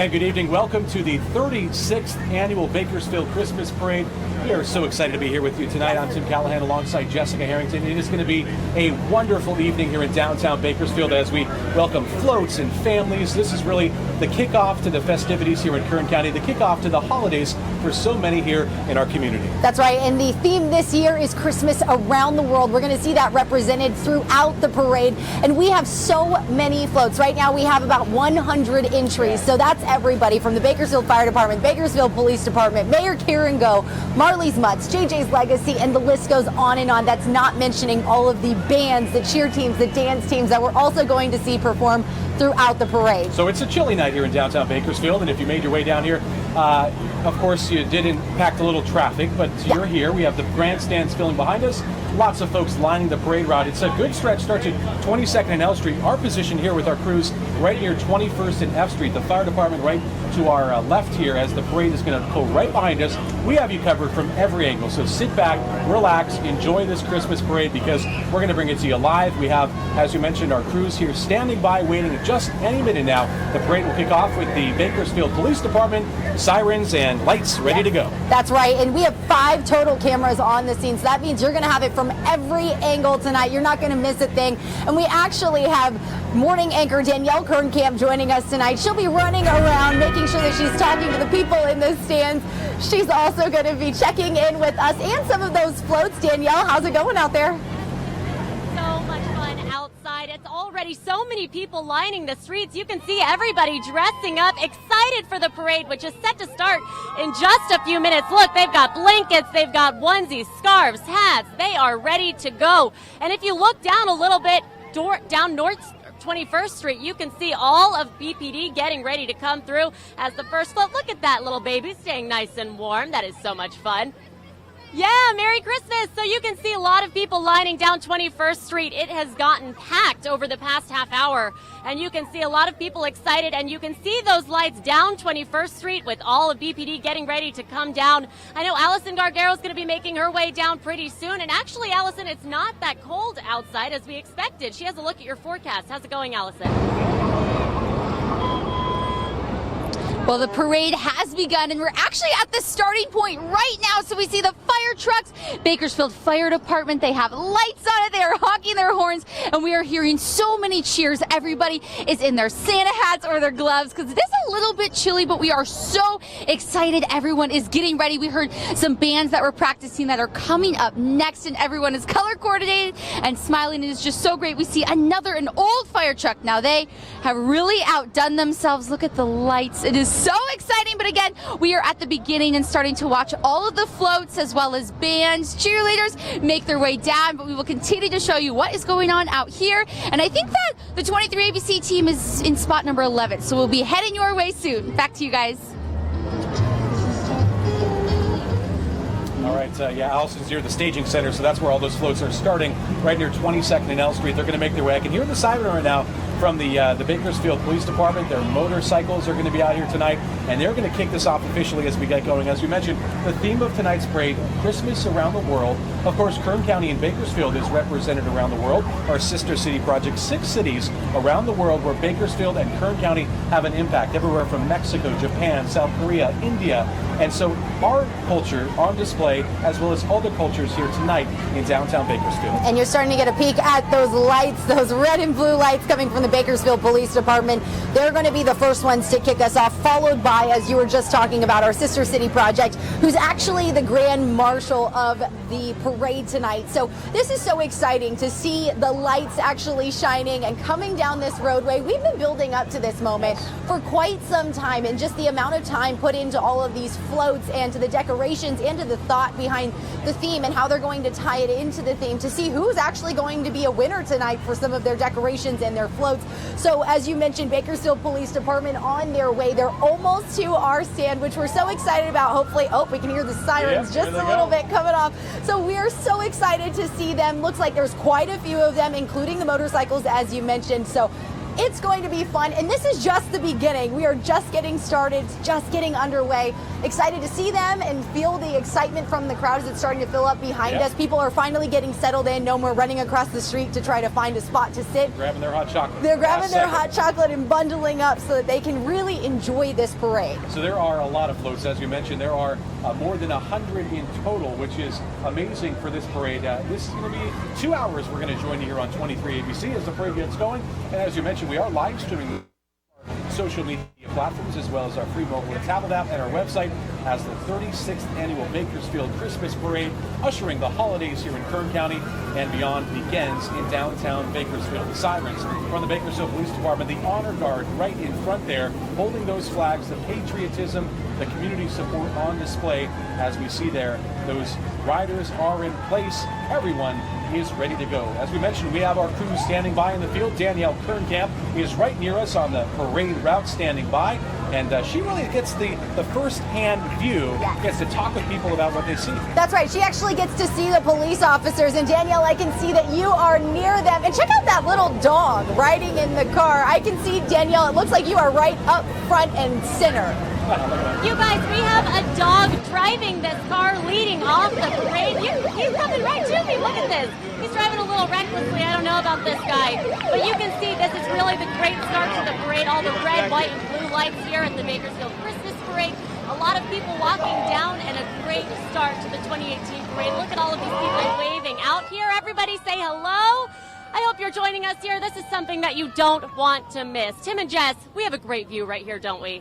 And good evening. Welcome to the 36th Annual Bakersfield Christmas Parade. We are so excited to be here with you tonight. I'm Tim Callahan alongside Jessica Harrington. It is going to be a wonderful evening here in downtown Bakersfield as we welcome floats and families. This is really the kickoff to the festivities here in Kern County, the kickoff to the holidays for so many here in our community. That's right, and the theme this year is Christmas around the world. We're going to see that represented throughout the parade, and we have so many floats. Right now we have about 100 entries, so that's everybody from the Bakersfield Fire Department, Bakersfield Police Department, Mayor Kero, Marley's Mutts, JJ's Legacy, and the list goes on and on. That's not mentioning all of the bands, the cheer teams, the dance teams that we're also going to see perform throughout the parade. So it's a chilly night here in downtown Bakersfield, and if you made your way down here, of course you did impact a little traffic, but you're here. We have the grandstands filling behind us. Lots of folks lining the parade route. It's a good stretch. Starts at 22nd and L Street. Our position here with our crews right near 21st and F Street. The fire department right to our left here as the parade is going to pull right behind us. We have you covered from every angle. So sit back, relax, enjoy this Christmas parade because we're going to bring it to you live. We have, as you mentioned, our crews here standing by, waiting just any minute now. The parade will kick off with the Bakersfield Police Department, sirens and lights ready to go. That's right, and we have 5 total cameras on the scene, so that means you're going to have it from every angle tonight. You're not going to miss a thing. And we actually have morning anchor Danielle Kernkamp joining us tonight. She'll be running around making sure that she's talking to the people in the stands. She's also going to be checking in with us and some of those floats. Danielle, how's it going out there? So much fun outside. It's already so many people lining the streets. You can see everybody dressing up, excited for the parade, which is set to start in just a few minutes. Look, they've got blankets, they've got onesies, scarves, hats. They are ready to go. And if you look down a little bit, down North 21st Street, you can see all of BPD getting ready to come through as the first float. Look at that little baby staying nice and warm. That is so much fun. Yeah, Merry Christmas. So you can see a lot of people lining down 21st Street. It has gotten packed over the past half hour, and you can see a lot of people excited, and you can see those lights down 21st Street with all of BPD getting ready to come down. I know Allison Gargaro is going to be making her way down pretty soon, and actually, Allison, it's not that cold outside as we expected. She has a look at your forecast. How's it going, Allison? Well, the parade has begun, and we're actually at the starting point right now. So we see the fire trucks, Bakersfield Fire Department. They have lights on it. They are honking their horns, and we are hearing so many cheers. Everybody is in their Santa hats or their gloves because it is a little bit chilly, but we are so excited. Everyone is getting ready. We heard some bands that were practicing that are coming up next, and everyone is color coordinated and smiling. It is just so great. We see an old fire truck. Now they have really outdone themselves. Look at the lights. It is so exciting, but again, we are at the beginning and starting to watch all of the floats as well as bands, cheerleaders make their way down, but we will continue to show you what is going on out here. And I think that the 23 ABC team is in spot number 11, so we'll be heading your way soon. Back to you guys. All right, yeah, Allison's near the staging center, so that's where all those floats are starting, right near 22nd and L Street. They're going to make their way. I can hear the siren right now from the Bakersfield Police Department. Their motorcycles are going to be out here tonight, and they're going to kick this off officially as we get going. As we mentioned, the theme of tonight's parade, Christmas around the world. Of course, Kern County and Bakersfield is represented around the world. Our sister city project, 6 cities around the world where Bakersfield and Kern County have an impact, everywhere from Mexico, Japan, South Korea, India. And so our culture on display, as well as other cultures here tonight in downtown Bakersfield. And you're starting to get a peek at those lights, those red and blue lights coming from the Bakersfield Police Department. They're going to be the first ones to kick us off, followed by, as you were just talking about, our sister city project, who's actually the grand marshal of the parade tonight. So this is so exciting to see the lights actually shining and coming down this roadway. We've been building up to this moment for quite some time, and just the amount of time put into all of these floats and to the decorations and to the thought behind the theme and how they're going to tie it into the theme to see who's actually going to be a winner tonight for some of their decorations and their floats. So as you mentioned, Bakersfield Police Department on their way. They're almost to our stand, which we're so excited about. Hopefully, we can hear the sirens just a little bit coming off. So we are so excited to see them. Looks like there's quite a few of them, including the motorcycles, as you mentioned. So It's going to be fun, and this is just the beginning. We are just getting started, just getting underway. Excited to see them and feel the excitement from the crowd as it's starting to fill up behind us. People are finally getting settled in. No more running across the street to try to find a spot to sit. Grabbing their hot chocolate. They're grabbing their hot chocolate and bundling up so that they can really enjoy this parade. So there are a lot of floats, as we mentioned. There are more than 100 in total, which is amazing for this parade. This is going to be 2 hours. We're going to join you here on 23 ABC as the parade gets going. And as you mentioned, we are live streaming social media platforms as well as our free mobile and tablet app and our website as the 36th annual Bakersfield Christmas Parade, ushering the holidays here in Kern County and beyond, begins in downtown Bakersfield. The sirens from the Bakersfield Police Department, the honor guard right in front there, holding those flags, the patriotism, the community support on display. As we see there, those riders are in place. Everyone is ready to go. As we mentioned, we have our crew standing by in the field. Danielle Kernkamp is right near us on the parade route, standing by, and she really gets the first-hand view, gets to talk with people about what they see. That's right. She actually gets to see the police officers, and Danielle, I can see that you are near them. And check out that little dog riding in the car. I can see, Danielle, it looks like you are right up front and center. You guys, we have a dog driving this car, leading off the parade. He's coming right to me. Look at this. He's driving a little recklessly. I don't know about this guy. But you can see this is really the great start to the parade. All the red, white, and blue lights here at the Bakersfield Christmas Parade. A lot of people walking down, and a great start to the 2018 parade. Look at all of these people waving out here. Everybody say hello. I hope you're joining us here. This is something that you don't want to miss. Tim and Jess, we have a great view right here, don't we?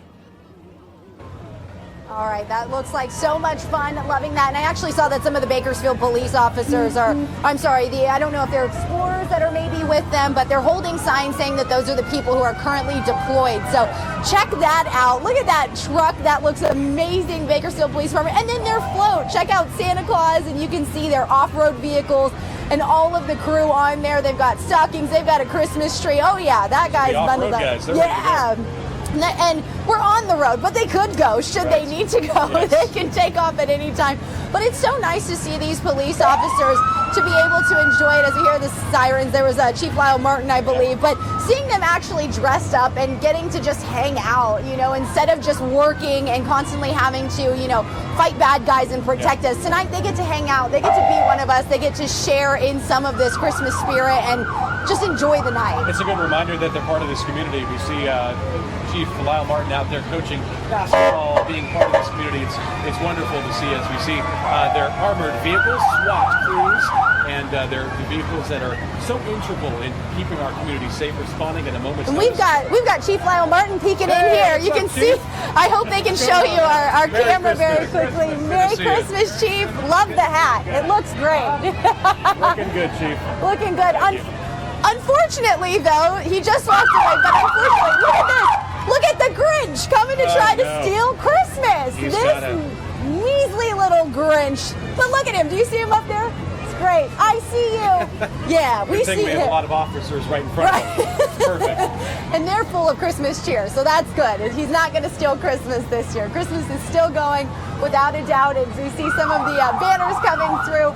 All right, that looks like so much fun. Loving that. And I actually saw that some of the Bakersfield police officers are, I don't know if they're explorers that are maybe with them, but they're holding signs saying that those are the people who are currently deployed. So check that out. Look at that truck. That looks amazing, Bakersfield Police Department. And then their float. Check out Santa Claus, and you can see their off-road vehicles and all of the crew on there. They've got stockings. They've got a Christmas tree. Oh, yeah, that guy's bundled up. Guys, yeah. And we're on the road, but they could go should they need to go. Yes. They can take off at any time. But it's so nice to see these police officers to be able to enjoy it as we hear the sirens. There was Chief Lyle Martin, I believe, but seeing them actually dressed up and getting to just hang out, instead of just working and constantly having to, fight bad guys and protect us. Tonight they get to hang out. They get to be one of us. They get to share in some of this Christmas spirit and just enjoy the night. It's a good reminder that they're part of this community. We see Chief Lyle Martin out there coaching basketball, being part of this community. It's wonderful to see as we see their armored vehicles, SWAT crews, and they're the vehicles that are so integral in keeping our community safe, responding at a moment's notice. We've got Chief Lyle Martin peeking in here. You can see. I hope they can show you our camera very quickly. Merry Christmas, Chief. Love the hat. It looks great. Looking good, Chief. Looking good. Unfortunately, though, he just walked away. But unfortunately, look at this. Look at the Grinch coming to try to steal Christmas. This measly little Grinch. But look at him. Do you see him up there? It's great. I see you. Yeah, we see him. We have a lot of officers right in front of us. Perfect. And they're full of Christmas cheer, so that's good. He's not going to steal Christmas this year. Christmas is still going, without a doubt. As we see some of the banners coming through.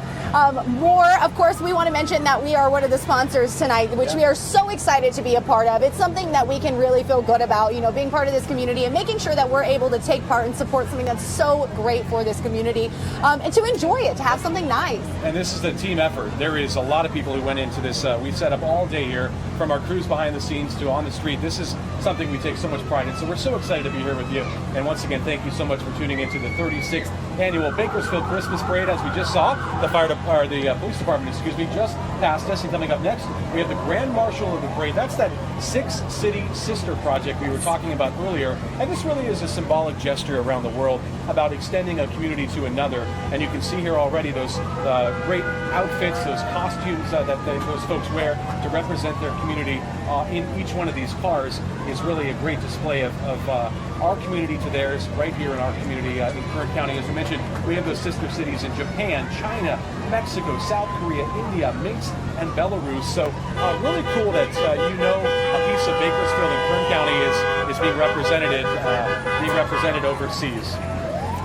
More, of course, we want to mention that we are one of the sponsors tonight, which we are so excited to be a part of. It's something that we can really feel good about, being part of this community and making sure that we're able to take part and support something that's so great for this community and to enjoy it, to have something nice. And this is a team effort. There is a lot of people who went into this. We set up all day here, from our crews behind the scenes to on the street. This is something we take so much pride in. So we're so excited to be here with you. And once again, thank you so much for tuning into the 36th annual Bakersfield Christmas Parade. As we just saw, the police department, just passed us. And coming up next, we have the Grand Marshal of the Parade. That's that 6-city sister project we were talking about earlier. And this really is a symbolic gesture around the world about extending a community to another. And you can see here already those great outfits, those costumes that those folks wear to represent their community in each one of these cars is really a great display of our community to theirs right here in our community in Kern County. As we mentioned, we have those sister cities in Japan, China, Mexico, South Korea, India, Minsk, and Belarus. So really cool that a piece of Bakersfield and Kern County is being represented overseas.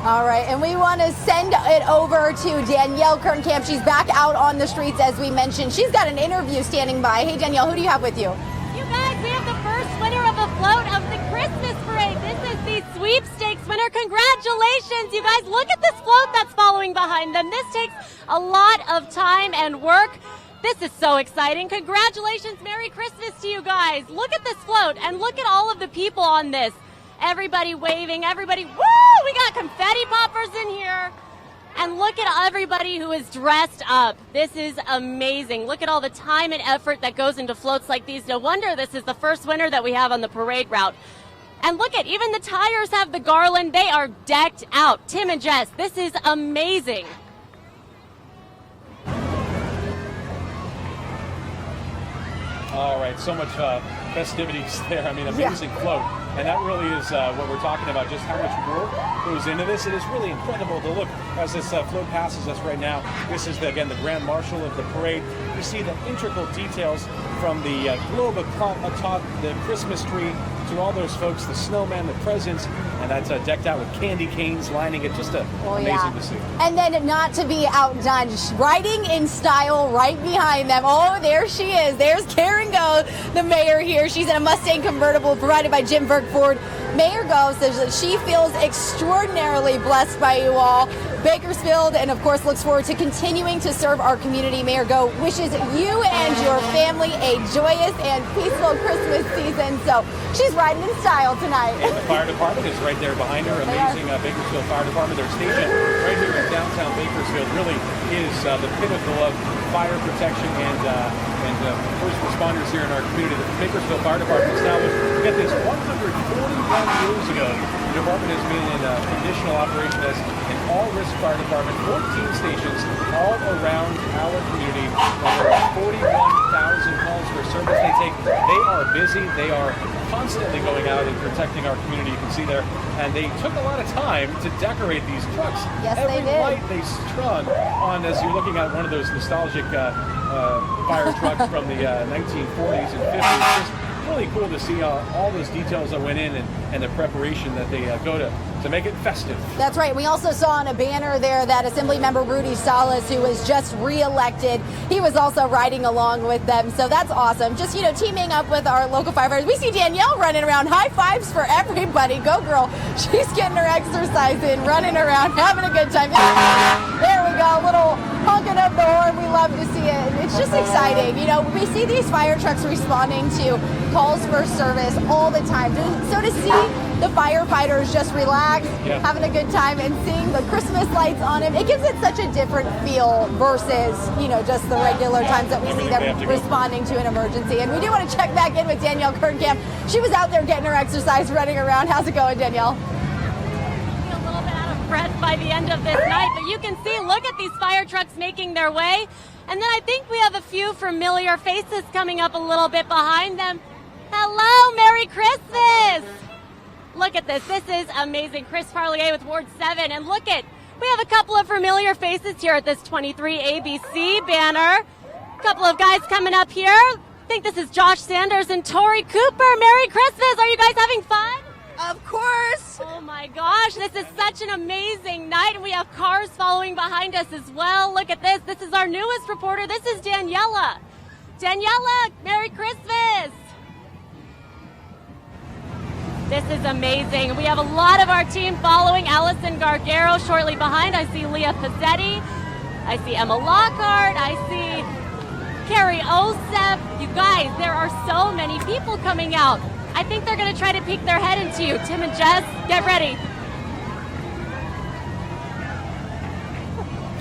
All right, and we want to send it over to Danielle Kernkamp. She's back out on the streets, as we mentioned. She's got an interview standing by. Hey, Danielle, who do you have with you? You guys, we have the sweepstakes winner. Congratulations, you guys. Look at this float that's following behind them. This takes a lot of time and work. This is so exciting. Congratulations. Merry Christmas to you guys. Look at this float and look at all of the people on this. Everybody waving, everybody. Woo! We got confetti poppers in here. And look at everybody who is dressed up. This is amazing. Look at all the time and effort that goes into floats like these. No wonder this is the first winner that we have on the parade route. And look at, even the tires have the garland. They are decked out. Tim and Jess, this is amazing. All right, so much festivities there. I mean, amazing float. And that really is what we're talking about, just how much work goes into this. It is really incredible to look as this float passes us right now. This is, again, the Grand Marshal of the parade. You see the integral details from the globe atop the Christmas tree to all those folks, the snowman, the presents, and that's decked out with candy canes lining it. Just amazing to see. And then not to be outdone, riding in style right behind them. Oh, there she is. There's Karen Go, the mayor here. She's in a Mustang convertible provided by Jim Ford. Mayor Go says that she feels extraordinarily blessed by you all. Bakersfield, and of course looks forward to continuing to serve our community. Mayor Go wishes you and your family a joyous and peaceful Christmas season. So she's riding in style tonight. And the fire department is right there behind her. Amazing Bakersfield Fire Department. They're stationed right here in downtown Bakersfield. Really is the pinnacle of fire protection and first responders here in our community. The Bakersfield Fire Department established, get this, 141 years ago. The department has been in conditional operation as an all-risk fire department, 14 stations all around our community. There are 41,000 calls for service they take. They are busy. They are constantly going out and protecting our community. You can see there. And they took a lot of time to decorate these trucks. Yes, Every they did. light they strung on, as you're looking at one of those nostalgic fire trucks from the 1940s and 50s. Just really cool to see all those details that went in and the preparation that they go to make it festive. That's right. We also saw on a banner there that Assemblymember Rudy Salas, who was just re-elected, he was also riding along with them. So that's awesome. Just, teaming up with our local firefighters. We see Danielle running around. High fives for everybody. Go, girl. She's getting her exercise in, running around, having a good time. There we go. A little honking of the horn. We love to see it. It's just exciting. We see these fire trucks responding to calls for service all the time. So to see the firefighters just relax, having a good time, and seeing the Christmas lights on him, it gives it such a different feel versus, just the regular times that we see them responding to an emergency. And we do want to check back in with Danielle Kernkamp. She was out there getting her exercise, running around. How's it going, Danielle? A little bit out of breath by the end of this night, but you can see, look at these fire trucks making their way. And then I think we have a few familiar faces coming up a little bit behind them. Hello, Merry Christmas! Look at this. This is amazing. Chris Parlier with Ward 7. And look at, we have a couple of familiar faces here at this 23 ABC banner. A couple of guys coming up here. I think this is Josh Sanders and Tori Cooper. Merry Christmas. Are you guys having fun? Of course. Oh my gosh, this is such an amazing night, and we have cars following behind us as well. Look at this. This is our newest reporter. This is Daniela. Daniela, Merry Christmas. This is amazing. We have a lot of our team following. Allison Gargaro shortly behind. I see Leah Pizzetti. I see Emma Lockhart. I see Carrie Osef. You guys, there are so many people coming out. I think they're going to try to peek their head into you. Tim and Jess, get ready.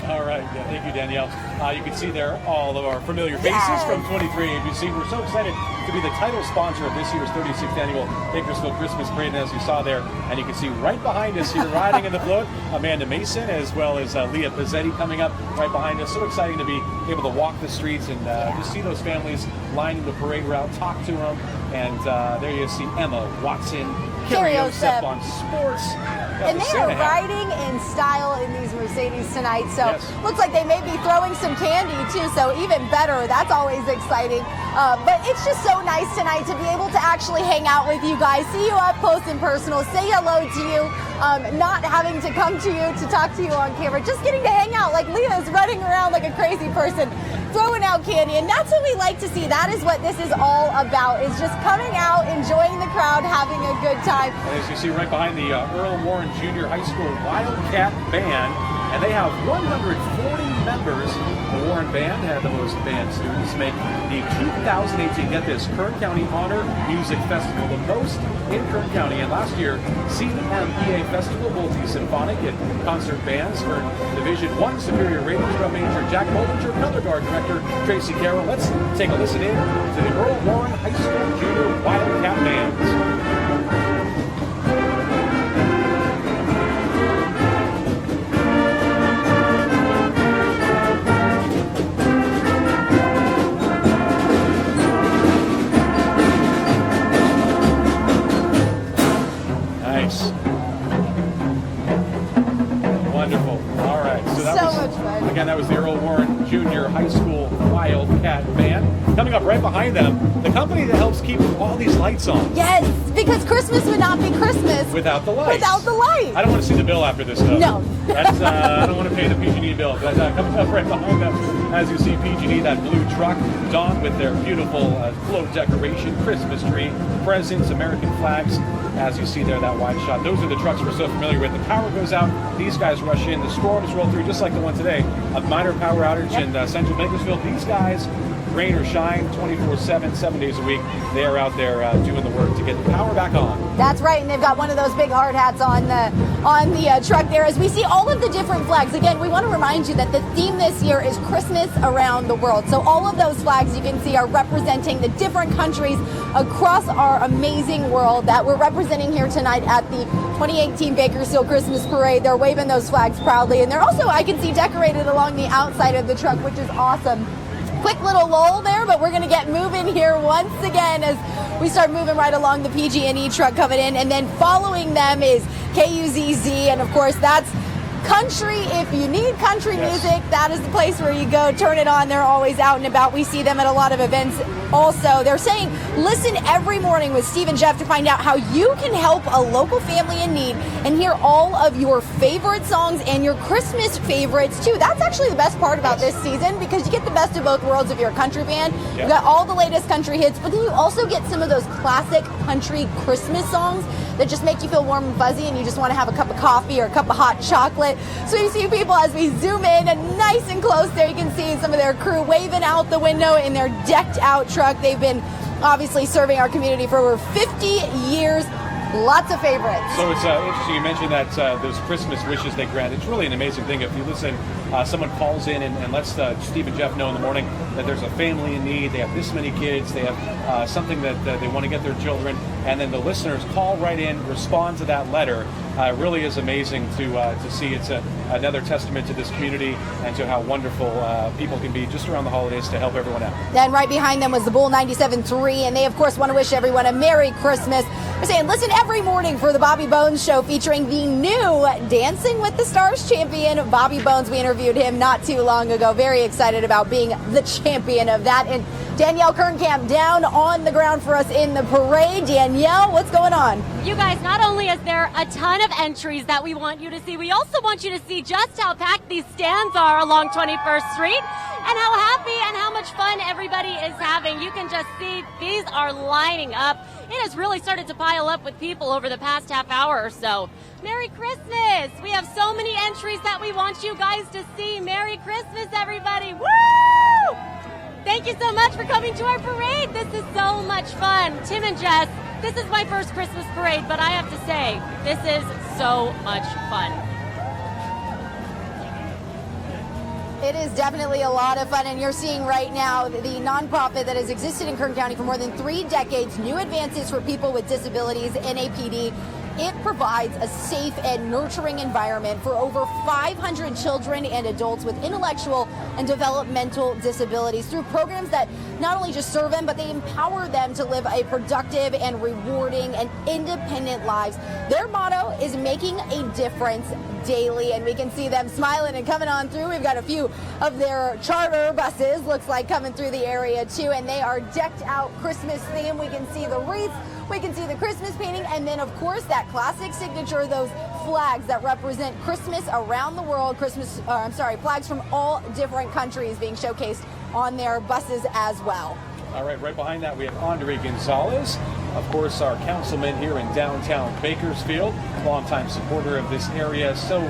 All right. Yeah, thank you, Danielle. You can see there all of our familiar faces from 23 ABC. We're so excited to be the title sponsor of this year's 36th annual Bakersfield Christmas Parade. And as you saw there, and you can see right behind us here riding in the float, Amanda Mason, as well as Leah Pizzetti coming up right behind us. So exciting to be able to walk the streets and just see those families lining the parade route, talk to them. And there you see Emma Watson, Kero on sports. And they are riding in style in these Mercedes tonight, so Yes. looks like they may be throwing some candy too, so even better. That's always exciting. But it's just so nice tonight to be able to actually hang out with you guys, see you up close and personal, say hello to you, not having to come to you to talk to you on camera, just getting to hang out like Leah's running around like a crazy person, throwing out candy, and that's what we like to see. That is what this is all about, is just coming out, enjoying the crowd, having a good time. And as you see right behind the Earl Warren Junior High School Wildcat Band, and they have 140 members. The Warren Band had the most band students make the 2018, get this, Kern County Honor Music Festival, the most in Kern County. And last year, CMEA Festival, both the symphonic and concert bands for Division I Superior Radio Drum Major Jack Bollinger, Color Guard Director Tracy Kero. Let's take a listen in to the Earl Warren High School Junior Wildcat Bands. Wonderful. All right. So that was much fun. Again, that was the Earl Warren Junior High School Wildcat Band. Coming up right behind them, the company that helps keep all these lights on. Yes, because Christmas would not be Christmas Without the lights. Without the lights. I don't want to see the bill after this, though. No. That's, I don't want to pay the PG&E bill. But coming up right behind them, as you see PG&E, that blue truck, donned with their beautiful float decoration, Christmas tree, presents, American flags. As you see there, that wide shot. Those are the trucks we're so familiar with. The power goes out. These guys rush in. The storms roll through, just like the one today. A minor power outage in central Bakersfield. These guys, rain or shine, 24/7, 7 days a week, they are out there doing the work to get the power back on. That's right, and they've got one of those big hard hats on the truck there. As we see all of the different flags, again, we want to remind you that the theme this year is Christmas around the world. So all of those flags you can see are representing the different countries across our amazing world that we're representing here tonight at the 2018 Bakersfield Christmas Parade. They're waving those flags proudly, and they're also, I can see, decorated along the outside of the truck, which is awesome. Quick little lull there, but we're going to get moving here once again as we start moving right along the PG&E truck coming in, and then following them is KUZZ, and of course that's country. If you need country music, that is the place where you go. Turn it on. They're always out and about. We see them at a lot of events also. They're saying listen every morning with Steve and Jeff to find out how you can help a local family in need and hear all of your favorite songs and your Christmas favorites too. That's actually the best part about this season, because you get the best of both worlds of your country band. You got all the latest country hits, but then you also get some of those classic country Christmas songs that just make you feel warm and fuzzy and you just want to have a cup of coffee or a cup of hot chocolate. So you see people as we zoom in and nice and close there, you can see some of their crew waving out the window in their decked out truck. They've been obviously serving our community for over 50 years. Lots of favorites. So it's interesting you mentioned that those Christmas wishes they grant. It's really an amazing thing. If you listen, someone calls in and lets Steve and Jeff know in the morning that there's a family in need, they have this many kids, they have something that they want to get their children, and then the listeners call right in, respond to that letter. It really is amazing to see. It's another testament to this community and to how wonderful people can be just around the holidays to help everyone out. Then right behind them was the Bull 97.3, and they of course want to wish everyone a Merry Christmas. We're saying listen every morning for the Bobby Bones Show, featuring the new Dancing with the Stars champion, Bobby Bones. We interviewed him not too long ago. Very excited about being the champion of that. And Danielle Kernkamp down on the ground for us in the parade. Danielle, what's going on? You guys, not only is there a ton of entries that we want you to see, we also want you to see just how packed these stands are along 21st Street and how happy and how much fun everybody is having. You can just see these are lining up. It has really started to pile up with people over the past half hour or so. Merry Christmas! We have so many entries that we want you guys to see. Merry Christmas, everybody! Woo! Thank you so much for coming to our parade. This is so much fun. Tim and Jess, this is my first Christmas parade, but I have to say, this is so much fun. It is definitely a lot of fun, and you're seeing right now the nonprofit that has existed in Kern County for more than 3 decades, New Advances for People with Disabilities, NAPD. it provides a safe and nurturing environment for over 500 children and adults with intellectual and developmental disabilities through programs that not only just serve them, but they empower them to live a productive and rewarding and independent lives. Their motto is making a difference daily, and we can see them smiling and coming on through. We've got a few of their charter buses, looks like, coming through the area too, and they are decked out Christmas theme. We can see the wreaths, we can see the Christmas painting, and then of course that classic signature, those flags that represent Christmas around the world, flags from all different countries being showcased on their buses as well. All right, right behind that we have Andre Gonzalez, of course, our councilman here in downtown Bakersfield, longtime supporter of this area. So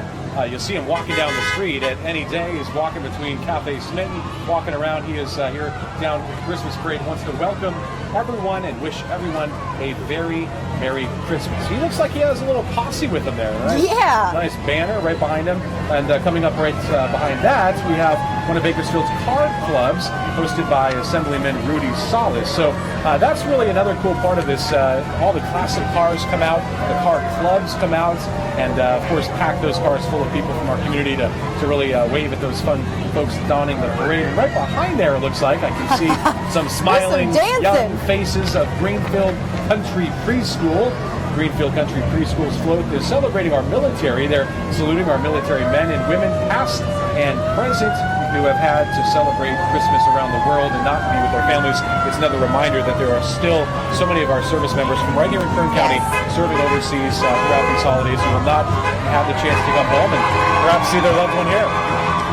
you'll see him walking down the street at any day. He's walking between Cafe Smitten, walking around. He is here down at the Christmas parade, wants to welcome everyone and wish everyone a very Merry Christmas. He looks like he has a little posse with him there, right? Yeah. Nice banner right behind him. And coming up right behind that, we have one of Bakersfield's card clubs hosted by Assemblyman Rudy Salas. So that's really another cool part of this. All the classic cars come out, the card clubs come out, and of course pack those cars full of people from our community to really wave at those fun folks donning the parade. And right behind there, it looks like, I can see some smiling young faces of Greenfield Country Preschool. Greenfield Country Preschool's float is celebrating our military. They're saluting our military men and women, past and present, who have had to celebrate Christmas around the world and not be with their families. It's another reminder that there are still so many of our service members from right here in Kern County serving overseas throughout these holidays who will not have the chance to come home and perhaps see their loved one here.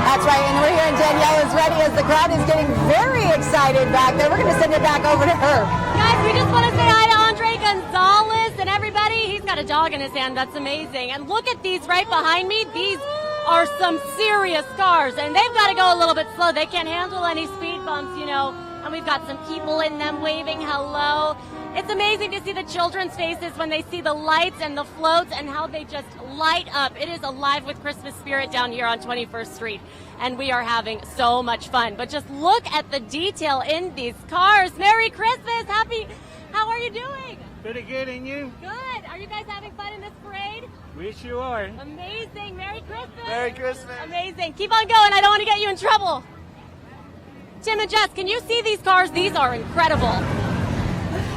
That's right, and we're here, and Danielle is ready as the crowd is getting very excited back there. We're going to send it back over to her. Guys, we just want to say hi to Andre Gonzalez and everybody. He's got a dog in his hand. That's amazing. And look at these right behind me. These are some serious cars, and they've got to go a little bit slow. They can't handle any speed bumps, you know, and we've got some people in them waving hello. It's amazing to see the children's faces when they see the lights and the floats and how they just light up. It is alive with Christmas spirit down here on 21st Street, and we are having so much fun. But just look at the detail in these cars. Merry Christmas! How are you doing? Pretty good, and you? Good. Are you guys having fun in this parade? We sure are. Amazing. Merry Christmas. Merry Christmas. Amazing. Keep on going. I don't want to get you in trouble. Tim and Jess, can you see these cars? These are incredible.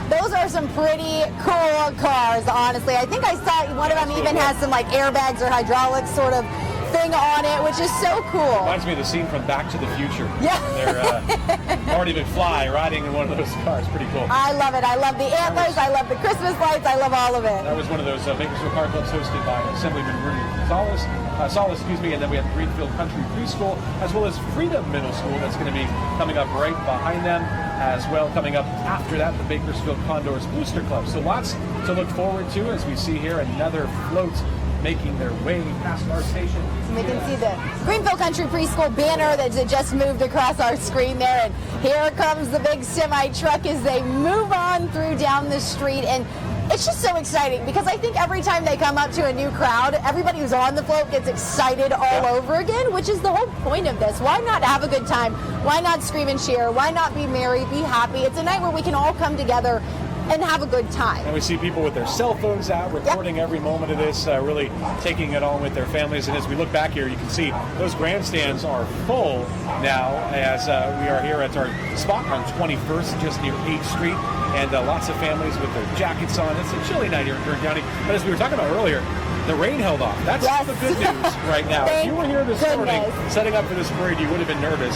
Those are some pretty cool cars, honestly. I think I saw one of them even has some like airbags or hydraulics sort of thing on it, which is so cool. Reminds me of the scene from Back to the Future. Yeah. They're Marty McFly riding in one of those cars. Pretty cool. I love it. I love the antlers. I love the Christmas lights. I love all of it. That was one of those Bakersfield Car Clubs hosted by Assemblyman Rudy Salas, and then we have the Greenfield Country Preschool, as well as Freedom Middle School that's going to be coming up right behind them. As well, coming up after that, the Bakersfield Condors Booster Club. So lots to look forward to as we see here another float making their way past our station. We can see the Greenfield Country Preschool banner that just moved across our screen there, and here comes the big semi truck as they move on through down the street. And it's just so exciting because I think every time they come up to a new crowd, everybody who's on the float gets excited all over again, which is the whole point of this. Why not have a good time? Why not scream and cheer? Why not be merry, be happy? It's a night where we can all come together and have a good time. And we see people with their cell phones out, recording every moment of this, really taking it on with their families. And as we look back here, you can see those grandstands are full now as we are here at our spot on 21st, just near 8th Street. And lots of families with their jackets on. It's a chilly night here in Kern County. But as we were talking about earlier, the rain held off. That's the good news right now. If you were here this morning setting up for this parade, you would have been nervous.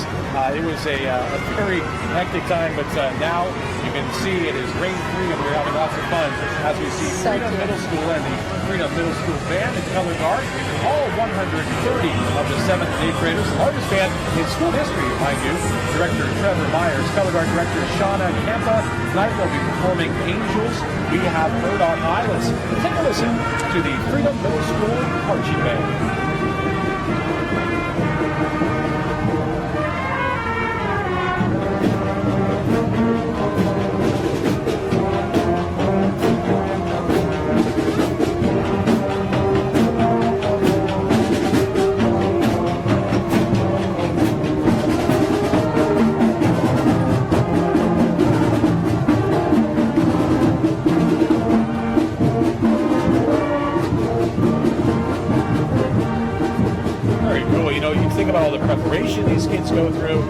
It was a very hectic time, but now you can see it is rain-free and we're having lots of fun as we see Freedom Middle School and the Freedom Middle School Band and Color Guard, all 130 of the 7th and 8th graders, the largest band in school history, mind you. Director Trevor Myers, Color Guard Director Shauna Campa. Tonight they'll be performing Angels We Have Heard on High. Let's take a listen to the Freedom Middle School Marching Band. preparation these kids go through.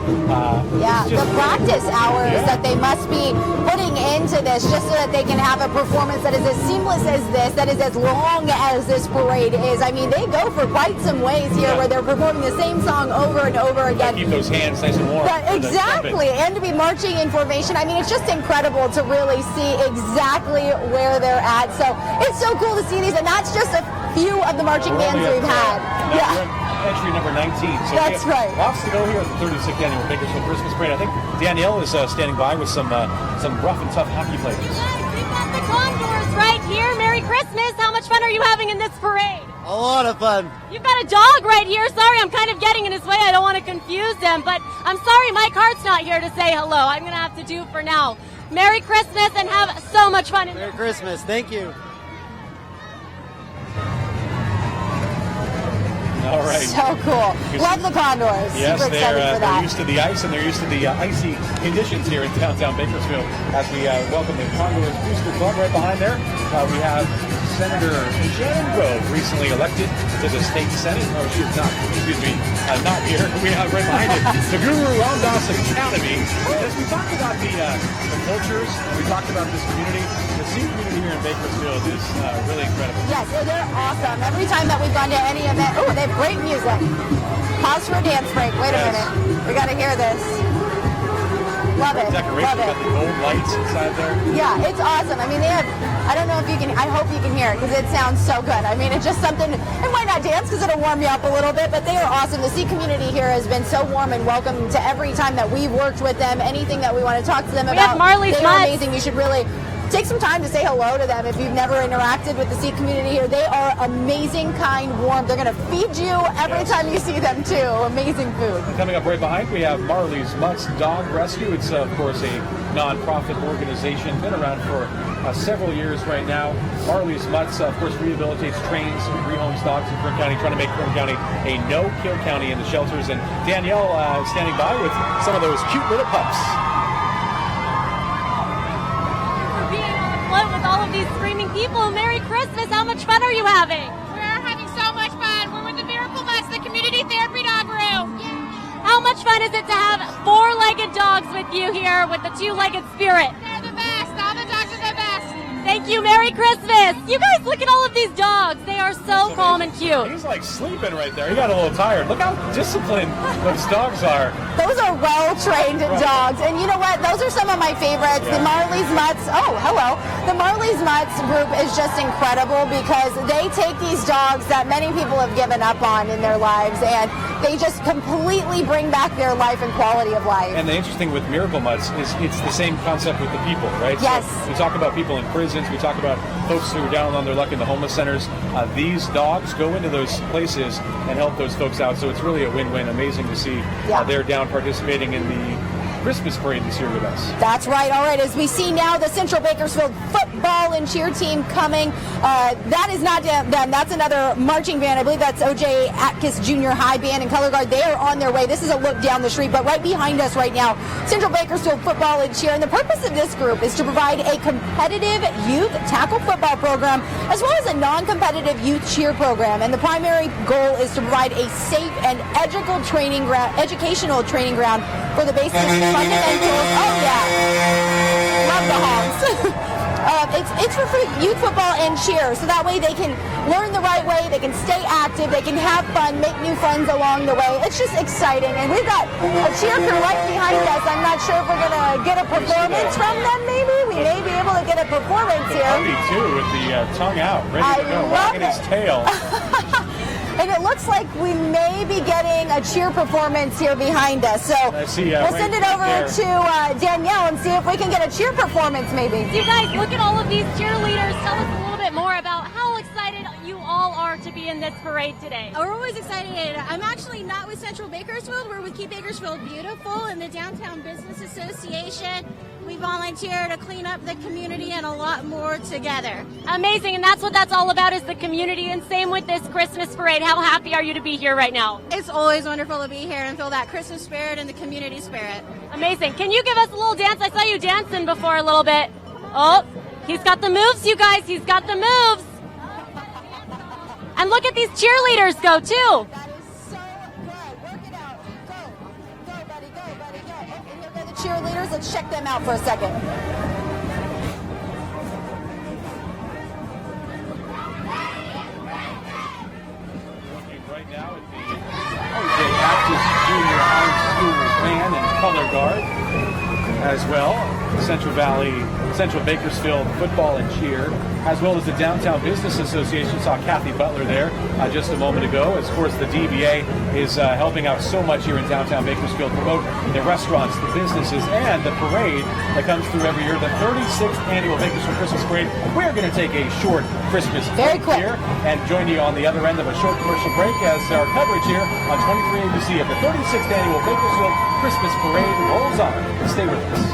Yeah, it's just the practice hours Yeah. that they must be putting into this just so that they can have a performance that is as seamless as this, that is as long as this parade is. I mean, they go for quite some ways here Yeah. where they're performing the same song over and over again. keep those hands nice and warm. But for the exactly, trumpet. and to be marching in formation. I mean, it's just incredible to really see exactly where they're at. So it's so cool to see these, and that's just a few of the marching We're bands only we've at, had. we're at entry number 19. So That's we have right. Lots to go here at the 36th Annual Bakersfield Christmas Parade. I think Danielle is standing by with some rough and tough hockey players. We've got the Condors right here. Merry Christmas. How much fun are you having in this parade? A lot of fun. You've got a dog right here. Sorry, I'm kind of getting in his way. I don't want to confuse him, but I'm sorry Mike Hart's not here to say hello. I'm going to have to do for now. Merry Christmas and have so much fun. Merry Christmas. Thank you. All right. So cool. Love the Condors. Yes, Super excited for they're that. used to the ice and they're used to the icy conditions here in downtown Bakersfield as we welcome the Condors Booster Club right behind there. We have Senator Shannon Grove, recently elected to the state senate. Oh, she's not, not here. We have right behind it the Guru Ramdas Academy. As we talked about the cultures, and we talked about this community, the Sikh community here in Bakersfield is really incredible. Yes, they're awesome. Every time that we've gone to any event, oh, they have great music. Pause for a dance break. Wait a Yes. minute. We got to hear this. Love it. Decoration, Love it. got the gold lights inside there. Yeah, it's awesome. I mean, they have, I don't know if you can, I hope you can hear it because it sounds so good. I mean, it's just something, and why not dance because it'll warm you up a little bit, but they are awesome. The Sikh community here has been so warm and welcome to every time that we've worked with them. Anything that we want to talk to them We about, have Marley's they are Nuts. amazing. You should really take some time to say hello to them if you've never interacted with the Sikh community here. They are amazing, kind, warm. They're going to feed you every Yes. time you see them too. Amazing food. Coming up right behind, we have Marley's Mutts Dog Rescue. It's, of course, a non-profit organization, been around for several years right now. Marley's Mutts, of course, rehabilitates, trains, rehomes dogs in Kern County, trying to make Kern County a no-kill county in the shelters. And Danielle standing by with some of those cute little pups. Being on a float with all of these screaming people. Merry Christmas. How much fun are you having? We're having so much fun. We're with the Miracle Bus, the community therapy dog room. How much fun is it to have four-legged dogs with you here with the two-legged spirit? They're the best. All the dogs are the best. Thank you. Merry Christmas. You guys, look at all of these dogs. They are so calm and cute. He's like sleeping right there. He got a little tired. Look how disciplined those dogs are. Those are well-trained dogs. And you know what? Those are some of my favorites. The Yeah. Marley's Mutts. Oh, hello. The Marley's Mutts group is just incredible because they take these dogs that many people have given up on in their lives and they just completely bring back their life and quality of life. And the interesting with Miracle Mutts is it's the same concept with the people, right? Yes. So we talk about people in prisons. We talk about folks who are down on their luck in the homeless centers. These dogs go into those places and help those folks out. So it's really a win-win. Amazing to see they're down participating in the Christmas parade this year with us. That's right. All right. As we see now, the Central Bakersfield football and cheer team coming. That is not them. That's another marching band. I believe that's O.J. Atkiss Junior High Band and Color Guard. They are on their way. This is a look down the street, but right behind us right now, Central Bakersfield football and cheer. And the purpose of this group is to provide a competitive youth tackle football program as well as a non-competitive youth cheer program. And the primary goal is to provide a safe and educational training ground for the basic fundamentals. Oh yeah, love the honks. It's for youth football and cheer, so that way they can learn the right way, they can stay active, they can have fun, make new friends along the way. It's just exciting, and we've got a cheer crew right behind us. I'm not sure if we're gonna get a performance from them. Maybe we may be able to get a performance here. Cody too, with the tongue out, ready to go, wagging his tail. And it looks like we may be getting a cheer performance here behind us. So I see, we'll right send it over there. to Danielle and see if we can get a cheer performance maybe. You guys, look at all of these cheerleaders. Tell us a little bit more about how excited you all are to be in this parade today. We're always excited. I'm actually not with Central Bakersfield. We're with Keep Bakersfield Beautiful and the Downtown Business Association. We volunteer to clean up the community and a lot more together. Amazing, and that's what that's all about, is the community, and same with this Christmas parade. How happy are you to be here right now? It's always wonderful to be here and feel that Christmas spirit and the community spirit. Amazing. Can you give us a little dance? I saw you dancing before a little bit. Oh, he's got the moves, you guys. He's got the moves. And look at these cheerleaders go, too. That is so good. Work it out. buddy, go. Oh, and here go the cheerleaders. Let's check them out for a second. Right now at the OJ Baptist Junior High School band and color guard, as well Central Bakersfield football and cheer, as well as the Downtown Business Association. Saw Kathy Butler there just a moment ago. Of course, the DBA is helping out so much here in downtown Bakersfield, promote the restaurants, the businesses, and the parade that comes through every year, the 36th annual Bakersfield Christmas Parade. We're going to take a short Christmas break here and join you on the other end of a short commercial break as our coverage here on 23 ABC of the 36th annual Bakersfield Christmas Parade rolls on. Stay with us.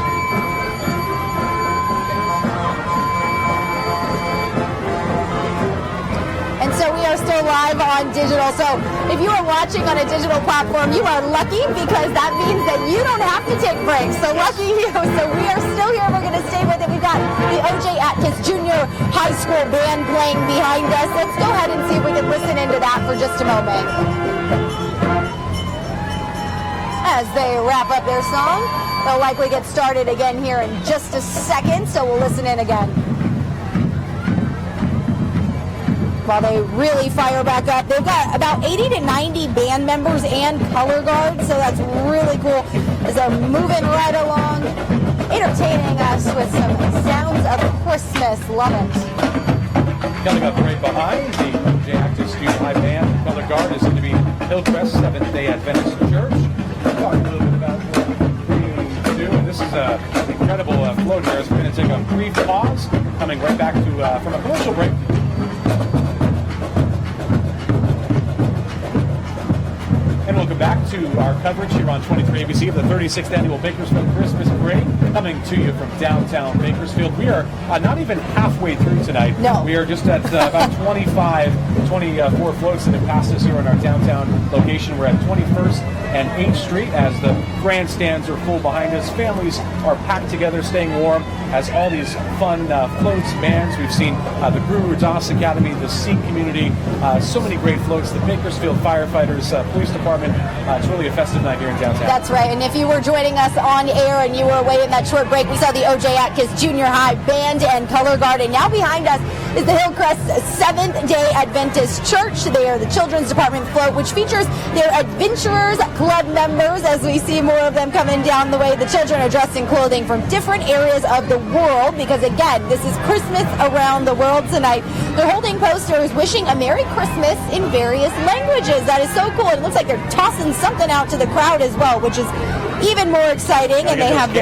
And so we are still live on digital. So if you are watching on a digital platform, you are lucky because that means that you don't have to take breaks. So lucky you. So we are still here. We're going to stay with it. We've got the OJ Atkins Junior High School band playing behind us. Let's go ahead and see if we can listen into that for just a moment. As they wrap up their song, they'll likely get started again here in just a second. So we'll listen in again. While they really fire back up. They've got about 80 to 90 band members and color guards, so that's really cool as they're moving right along, entertaining us with some sounds of Christmas. Love it. Coming up right behind the OJ Atkins Junior High Band and color guard is going to be Hillcrest Seventh-day Adventist Church. We'll talk a little bit about what we do, and this is an incredible float here. So we're going to take a brief pause, coming right back to from a commercial break. And welcome back to our coverage here on 23 ABC of the 36th annual Bakersfield Christmas Parade, coming to you from downtown Bakersfield. We are not even halfway through tonight. No. We are just at about 24 floats that have passed us here in our downtown location. We're at 21st and 8th Street as the grandstands are full behind us. Families are packed together, staying warm as all these fun floats, bands. We've seen the Guru Das Academy, the Sikh community, so many great floats, the Bakersfield firefighters, police department. It's really a festive night here in downtown. That's right. And if you were joining us on air and you were away in that short break, we saw the OJ Atkins Junior High Band and Color Guard. And now behind us is the Hillcrest Seventh-day Adventist Church. They are the Children's Department float, which features their Adventurers Club members. As we see more of them coming down the way, the children are dressed in clothing from different areas of the world because, again, this is Christmas around the world tonight. They're holding posters wishing a Merry Christmas in various languages. That is so cool. It looks like they're tossing something out to the crowd as well, which is even more exciting. And they have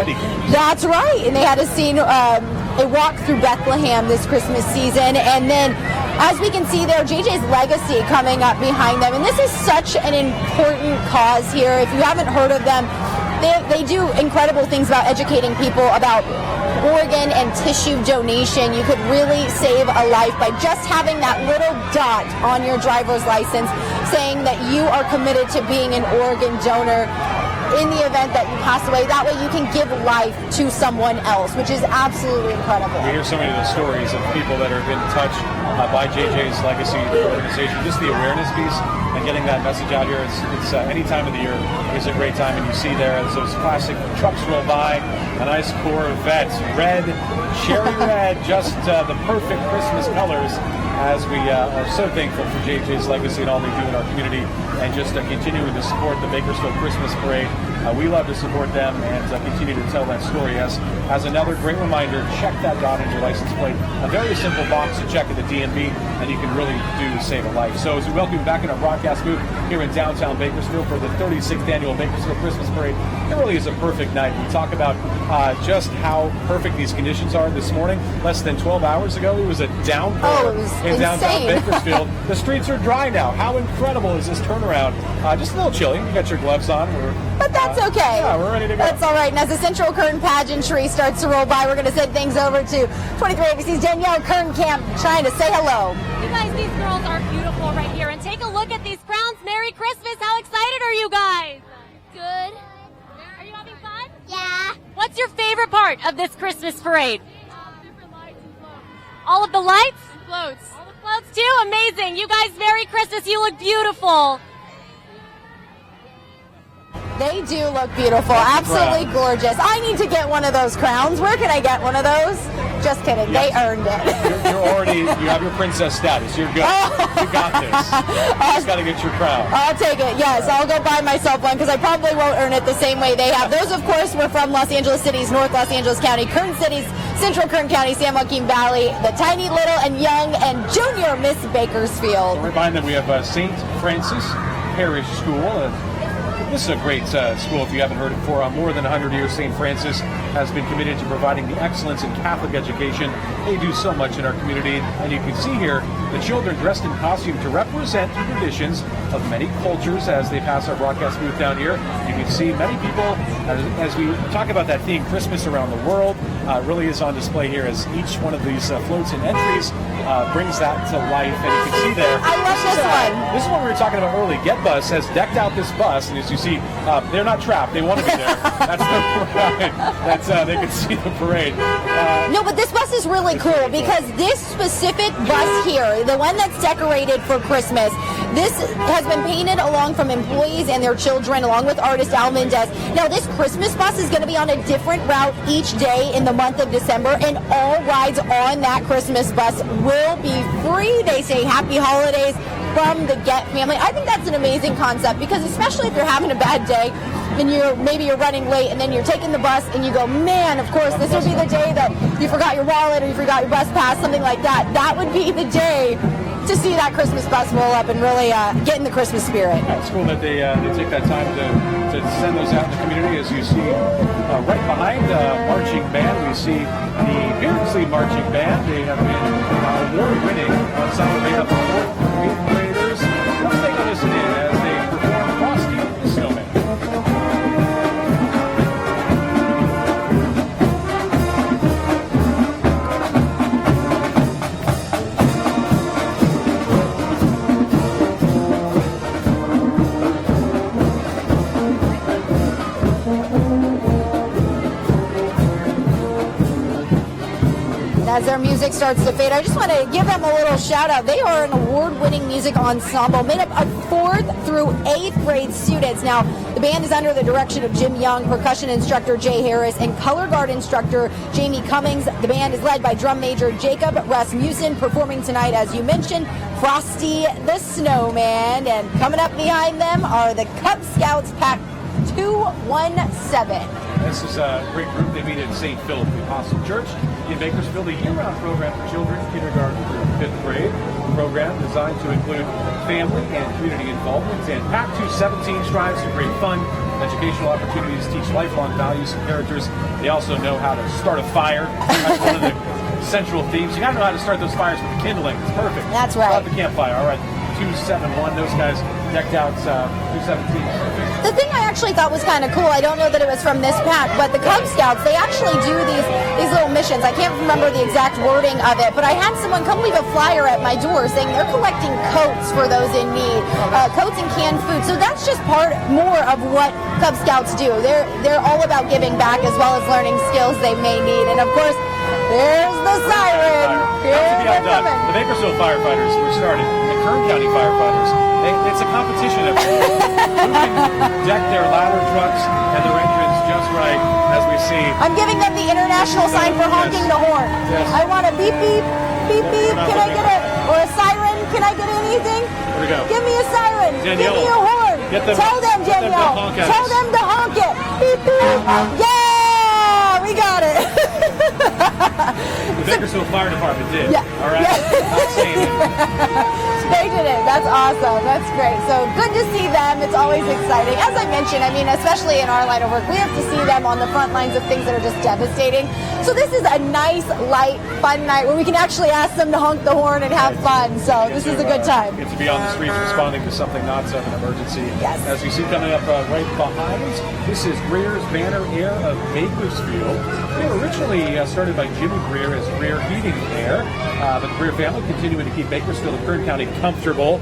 that's right. And they had a scene, a walk through Bethlehem this Christmas season. And then, as we can see there, JJ's Legacy coming up behind them. And this is such an important cause here. If you haven't heard of them, they do incredible things about educating people about organ and tissue donation. You could really save a life by just having that little dot on your driver's license saying that you are committed to being an organ donor in the event that you pass away. That way you can give life to someone else, which is absolutely incredible. We hear so many of the stories of people that have been touched by JJ's Legacy organization. Just the awareness piece and getting that message out here. It's any time of the year is a great time, and you see there as those classic trucks roll by, a nice Corvette, red, cherry red, just the perfect Christmas colors. As we are so thankful for JJ's Legacy and all they do in our community, and just continuing to support the Bakersfield Christmas Parade. We love to support them and continue to tell that story. As another great reminder, check that dot on your license plate. A very simple box to check at the DMV, and you can really do save a life. So as we welcome you back in our broadcast booth here in downtown Bakersfield for the 36th annual Bakersfield Christmas Parade, it really is a perfect night. We talk about just how perfect these conditions are this morning. Less than 12 hours ago, it was a downpour in downtown Bakersfield. The streets are dry now. How incredible is this turnaround? Just a little chilly. You got your gloves on. But that's okay. Yeah, we're ready to go. That's all right. And as the Central Curtain pageantry starts to roll by, we're going to send things over to 23 ABC's Danielle Kernkamp trying to say hello. You guys, these girls are beautiful right here. And take a look at these crowns. Merry Christmas. How excited are you guys? Good. Are you having fun? Yeah. What's your favorite part of this Christmas parade? Different lights and floats. All of the lights? Floats. All the floats too? Amazing. You guys, Merry Christmas. You look beautiful. They do look beautiful. Absolutely gorgeous. I need to get one of those crowns. Where can I get one of those? Just kidding. Yes. They earned it. You have your princess status. You're good. You got this. You just got to get your crown. I'll take it. Yes, I'll go buy myself one because I probably won't earn it the same way they have. Those, of course, were from Los Angeles City's North Los Angeles County, Kern City's Central Kern County, San Joaquin Valley, the tiny little and young and junior Miss Bakersfield. So remind them we have St. Francis Parish School. This is a great school if you haven't heard it before. More than 100 years, St. Francis has been committed to providing the excellence in Catholic education. They do so much in our community. And you can see here the children dressed in costume to represent the traditions of many cultures as they pass our broadcast booth down here. You can see many people, as we talk about that theme, Christmas around the world, really is on display here as each one of these floats and entries brings that to life. And you can see there. I love this one. This is what we were talking about early. Get Bus has decked out this bus, and as you see, they're not trapped. They want to be there. That's the parade. They can see the parade. No, but this bus is really cool because this specific bus here, the one that's decorated for Christmas, this has been painted along from employees and their children, along with artist Al Mendez. Now, this Christmas bus is going to be on a different route each day in the month of December, and all rides on that Christmas bus will be free. They say happy holidays from the Get family. I think that's an amazing concept because especially if you're having a bad day and maybe you're running late and then you're taking the bus and you go, man, of course, this would be the day that you forgot your wallet or you forgot your bus pass, something like that. That would be the day to see that Christmas bus roll up and really get in the Christmas spirit. It's cool that they take that time to send those out in the community. As you see right behind marching band, we see the Beardsley Marching Band. They have been award-winning ensemble made up of 8th graders. Let's take a listen in as they perform Frosty the Snowman. As their music starts to fade, I just want to give them a little shout out. They are an award-winning music ensemble made up of 4th through 8th grade students. Now, the band is under the direction of Jim Young, percussion instructor Jay Harris, and color guard instructor Jamie Cummings. The band is led by drum major Jacob Rasmussen, performing tonight, as you mentioned, Frosty the Snowman. And coming up behind them are the Cub Scouts Pack 217. This is a great group. They meet at St. Philip the Apostle Church in Bakersfield, a year-round program for children, kindergarten through 5th grade. Program designed to include family and community involvement. And PAC 217 strives to create fun, educational opportunities, teach lifelong values and characters. They also know how to start a fire. That's one of the central themes. You got to know how to start those fires with kindling. It's perfect. That's right. Start the campfire. All right. 271. Those guys decked out 217. The thing I actually thought was kind of cool, I don't know that it was from this pack, but the Cub Scouts, they actually do these little missions. I can't remember the exact wording of it, but I had someone come leave a flyer at my door saying they're collecting coats for those in need, coats and canned food. So that's just more of what Cub Scouts do. They're all about giving back as well as learning skills they may need. And of course, there's the siren. Here they're coming. The Bakersfield firefighters were started. The Kern County firefighters. It's a competition of who can deck their ladder trucks and their engines just right, as we see. I'm giving them the international sign for honking the horn. Yes. I want a beep beep, beep beep. Can I get or a siren? Can I get anything? Here we go. Give me a siren. Danielle, give me a horn. Tell them, Danielle. Tell them to honk it. Beep beep. Yeah, we got it. The Bakersfield Fire Department did. Yeah. All right. Not saying it. They did it. That's awesome. That's great. So good to see them. It's always exciting. As I mentioned, I mean, especially in our line of work, we have to see them on the front lines of things that are just devastating. So this is a nice, light, fun night where we can actually ask them to honk the horn and have fun. So this is a good time. Get to be on the streets responding to something not of an emergency. Yes. As you see coming up right behind us, this is Greer's Banner Air of Bakersfield. They were originally started by Jimmy Greer as Greer Heating and Air, but the Greer family continuing to keep Bakersfield and Kern County comfortable.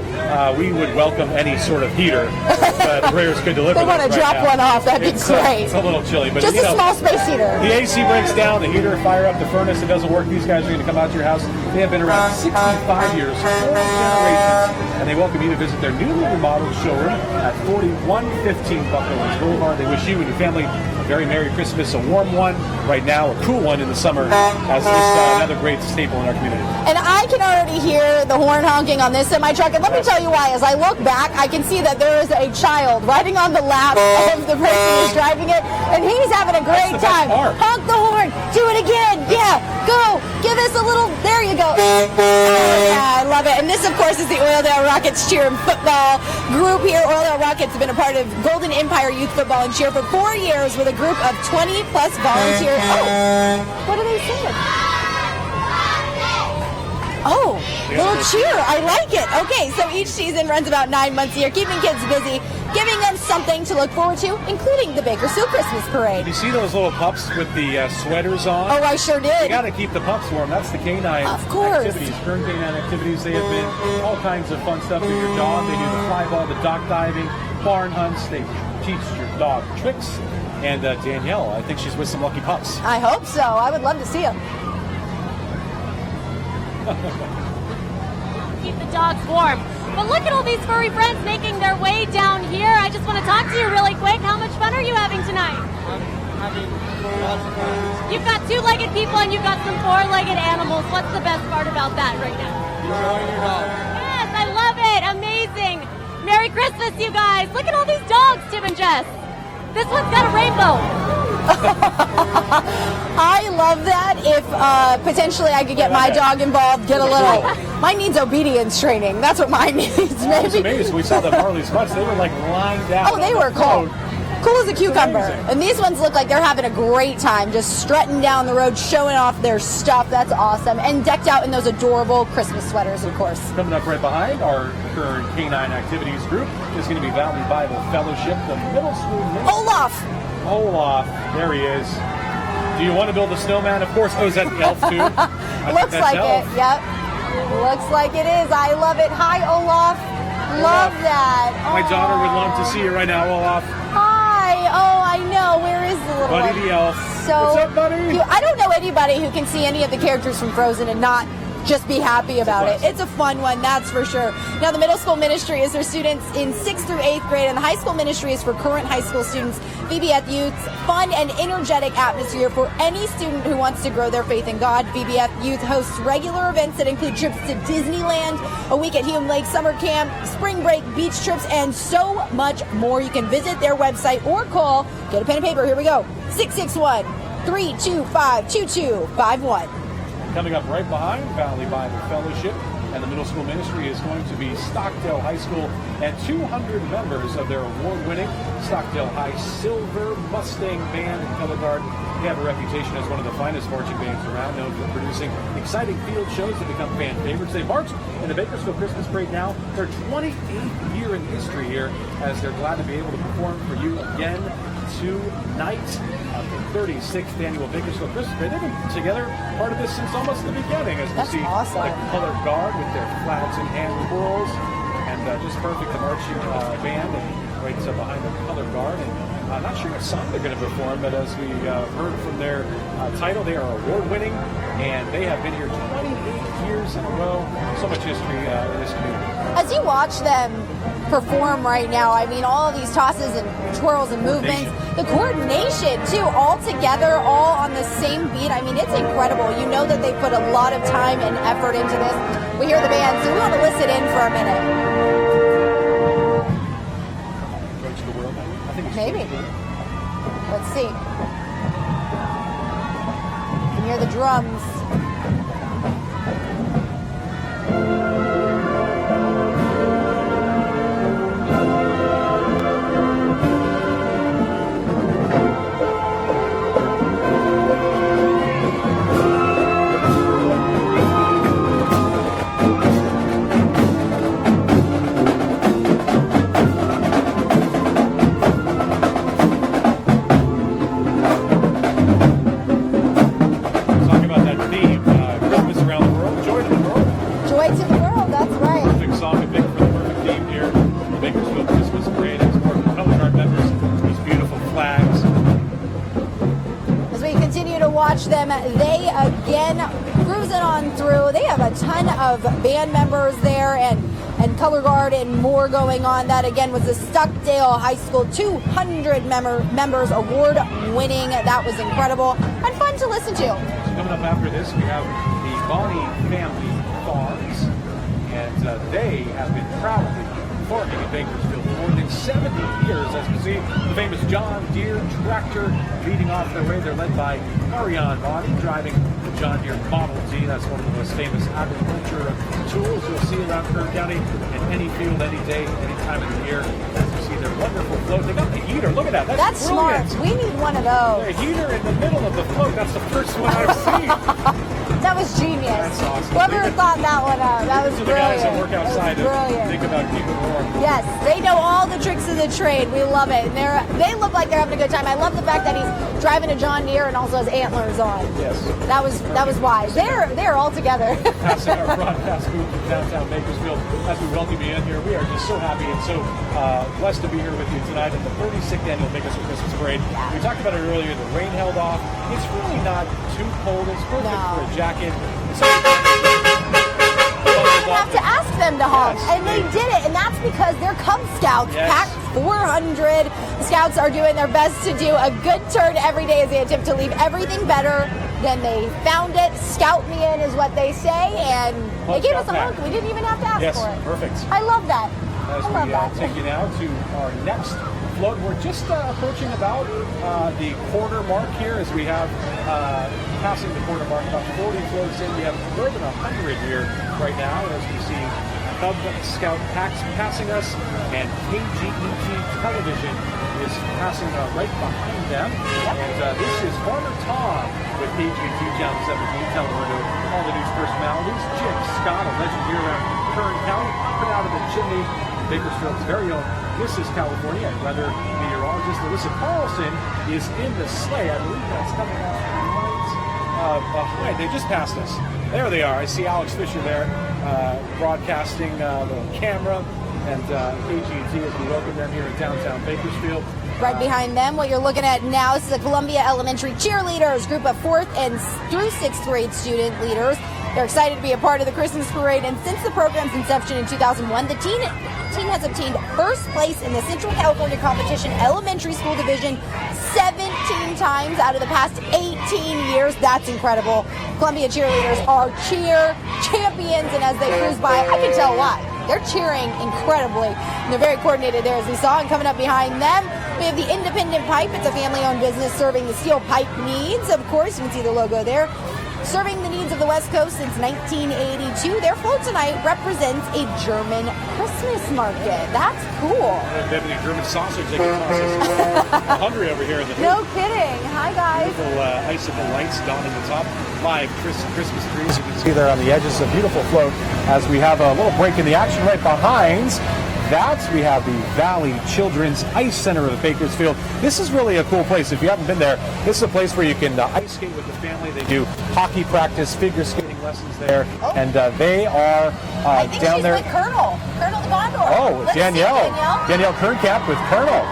We would welcome any sort of heater that Greer's could deliver. They want to drop one off. That'd be great. It's a little chilly, but just a small space heater. The AC breaks down, the heater fire up the furnace. It doesn't work. These guys are going to come out to your house. They have been around 65 years, 4 generations. and they welcome you to visit their newly remodeled showroom at 4115 Buckland Boulevard. They wish you and your family a very Merry Christmas, a warm one right now, a cool one in the summer, as this another great staple in our community. And I can already hear the horn honking on this semi-truck. And let me tell you why. As I look back, I can see that there is a child riding on the lap of the person who's driving it, and he's having a great time. Honk the horn. Do it again. Yeah. Go. Give us a little. There you go. Oh, yeah, I love it. And this, of course, is the Oildale Rockets cheer and football group here. Oildale Rockets have been a part of Golden Empire Youth Football and Cheer for 4 years with a group of 20-plus volunteers. Oh, what are they saying? Oh, little cheer. I like it. Okay, so each season runs about 9 months a year, keeping kids busy, giving them something to look forward to, including the Bakersfield Christmas Parade. You see those little pups with the sweaters on? Oh, I sure did. You got to keep the pups warm. That's the canine activities. Current canine activities. They have been all kinds of fun stuff with your dog. They do the fly ball, the dock diving, barn hunts. They teach your dog tricks. And Danielle, I think she's with some lucky pups. I hope so. I would love to see them. Keep the dogs warm. But look at all these furry friends making their way down here. I just want to talk to you really quick. How much fun are you having tonight? I'm having lots of fun. You've got two-legged people and you've got some four-legged animals. What's the best part about that right now? Enjoying your dog. Yes, I love it. Amazing. Merry Christmas, you guys. Look at all these dogs, Tim and Jess. This one's got a rainbow. I love that. If potentially I could get my dog involved, get a little. Mine needs obedience training. That's what mine needs. I was amazed. We saw the Marley Smuts. They were like lying down. Oh, they were cool. Cool as a cucumber. And these ones look like they're having a great time, just strutting down the road, showing off their stuff. That's awesome. And decked out in those adorable Christmas sweaters, of course. Coming up right behind our current canine activities group is going to be Valley Bible Fellowship, the middle school ministry. Olaf, there he is. Do you want to build a snowman? Of course. Oh, is that the elf too? Looks like it. Yep. Looks like it is. I love it. Hi, Olaf. Love that. My daughter would love to see you right now, Olaf. Hi. Oh, I know. Where is the little Buddy one? the elf. So what's up, buddy? I don't know anybody who can see any of the characters from Frozen and not just be happy about it. It's a fun one, that's for sure. Now, the middle school ministry is for students in 6th through 8th grade, and the high school ministry is for current high school students. VBF Youth's fun and energetic atmosphere for any student who wants to grow their faith in God. VBF Youth hosts regular events that include trips to Disneyland, a week at Hume Lake summer camp, spring break beach trips, and so much more. You can visit their website or call, get a pen and paper, here we go, 661-325-2251. Coming up right behind Valley Bible Fellowship and the middle school ministry is going to be Stockdale High School and 200 members of their award-winning Stockdale High Silver Mustang Band and Color Guard. They have a reputation as one of the finest marching bands around, known for producing exciting field shows that become fan favorites. They march in the Bakersfield Christmas Parade now, their 28th year in history here, as they're glad to be able to perform for you again tonight. The 36th annual Bakersfield Christmas Parade. They've been together, part of this since almost the beginning, as we see awesome. the color guard with their flags and hand twirls, and just perfect the marching band, and right behind the color guard. And I'm not sure what song they're going to perform, but as we heard from their title, they are award-winning, and they have been here 28 years in a row. So much history in this community. As you watch them perform right now, I mean, all of these tosses and twirls and movements, the coordination too, all together, all on the same beat. I mean, it's incredible. You know that they put a lot of time and effort into this. We hear the band, so we want to listen in for a minute. Coach of the world, I think it's Maybe. Let's see. You can hear the drums. Them, they again cruising on through. They have a ton of band members there, and and color guard and more going on. That again was the Stockdale High School 200 members award winning. That was incredible and fun to listen to. Coming up after this, we have the Bonney family farms, and they have been proudly farming in Bakersfield for more than 70 years. As you see, the famous John Deere tractor leading off their way. They're led by Ariane Bonney, driving the John Deere Model T. That's one of the most famous agriculture tools you'll see around Kern County in any field, any day, any time of the year. As you see, their wonderful float. They got the heater. Look at that. That's brilliant. smart. We need one of those. A heater in the middle of the float. That's the first one I've seen. That was genius. That's awesome. Whoever thought that one up, that was These are the brilliant. guys that work outside That was and brilliant. think about keeping warm. Yes, they know all the tricks of the trade. We love it. And they look like they're having a good time. I love the fact that he's driving a John Deere and also has antlers on. Yes. That was wise. They're all together. Passing our broadcast booth in downtown Bakersfield as we welcome you in here. We are just so happy and so blessed to be here with you tonight at the 36th annual Bakersfield Christmas Parade. We talked about it earlier. The rain held off. It's really not too cold. It's perfect for a jacket. You have to ask them to honk, Yes. and they did it, and that's because they're Cub Scouts, Yes. packed 400. The Scouts are doing their best to do a good turn every day as they attempt to leave everything better than they found it. Scout me in is what they say, and they gave us a honk. We didn't even have to ask Yes, for it. perfect. I love that. As I love we that. take you now to our next float, we're just approaching about the quarter mark here as we have passing the quarter mark, about 40 floats in. We have more than 100 here right now as we see Cub Scout packs passing us, and KGET television is passing right behind them. And this is Farmer Tom with KGET Channel 17 telling all the news personalities. Jim Scott, a legend here around Kern County, hopping out of the chimney. Bakersfield's very own Mrs. California, weather meteorologist Alyssa Carlson is in the sleigh. I believe that's coming out right behind. They just passed us. There they are. I see Alex Fisher there broadcasting the camera, and KGT as we welcome them here in downtown Bakersfield. Right behind them, what you're looking at now, this is the Columbia Elementary Cheerleaders, group of 4th and through 6th grade student leaders. They're excited to be a part of the Christmas parade, and since the program's inception in 2001, the team has obtained first place in the Central California Competition Elementary School Division 17 times out of the past 18 years. That's incredible. Columbia cheerleaders are cheer champions, and as they cruise by, I can tell why. They're cheering incredibly, and they're very coordinated there, as we saw. And coming up behind them, we have the Independent Pipe. It's a family-owned business serving the steel pipe needs. Of course, you can see the logo there. Serving the needs of the West Coast since 1982. Their float tonight represents a German Christmas market. That's cool. They have any German sausage they can toss us. I'm hungry over here in the No kidding. Hi, guys. beautiful icicle lights donning the top. Live Christmas trees. You can see there on the edges, a beautiful float as we have a little break in the action right behind. We have the Valley Children's Ice Center of Bakersfield. This is really a cool place. If you haven't been there, this is a place where you can ice skate with the family. They do hockey practice, figure skating lessons there, and they are I think down she's there. with Colonel the Condor. Oh, Let's see, Danielle Kerncap with Colonel.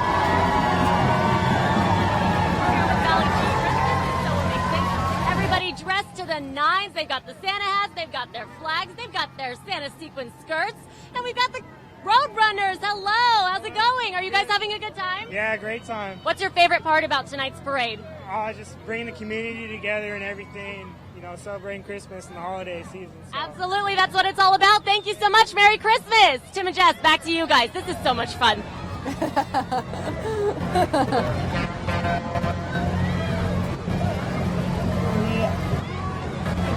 Everybody dressed to the nines. They've got the Santa hats, they've got their flags, they've got their Santa sequin skirts, and we've got the Roadrunners. Hello, how's it going? Are you guys having a good time? Yeah, great time. What's your favorite part about tonight's parade? Just bringing the community together and everything, celebrating Christmas and the holiday season. So. Absolutely, that's what it's all about. Thank you so much. Merry Christmas. Tim and Jess, back to you guys. This is so much fun.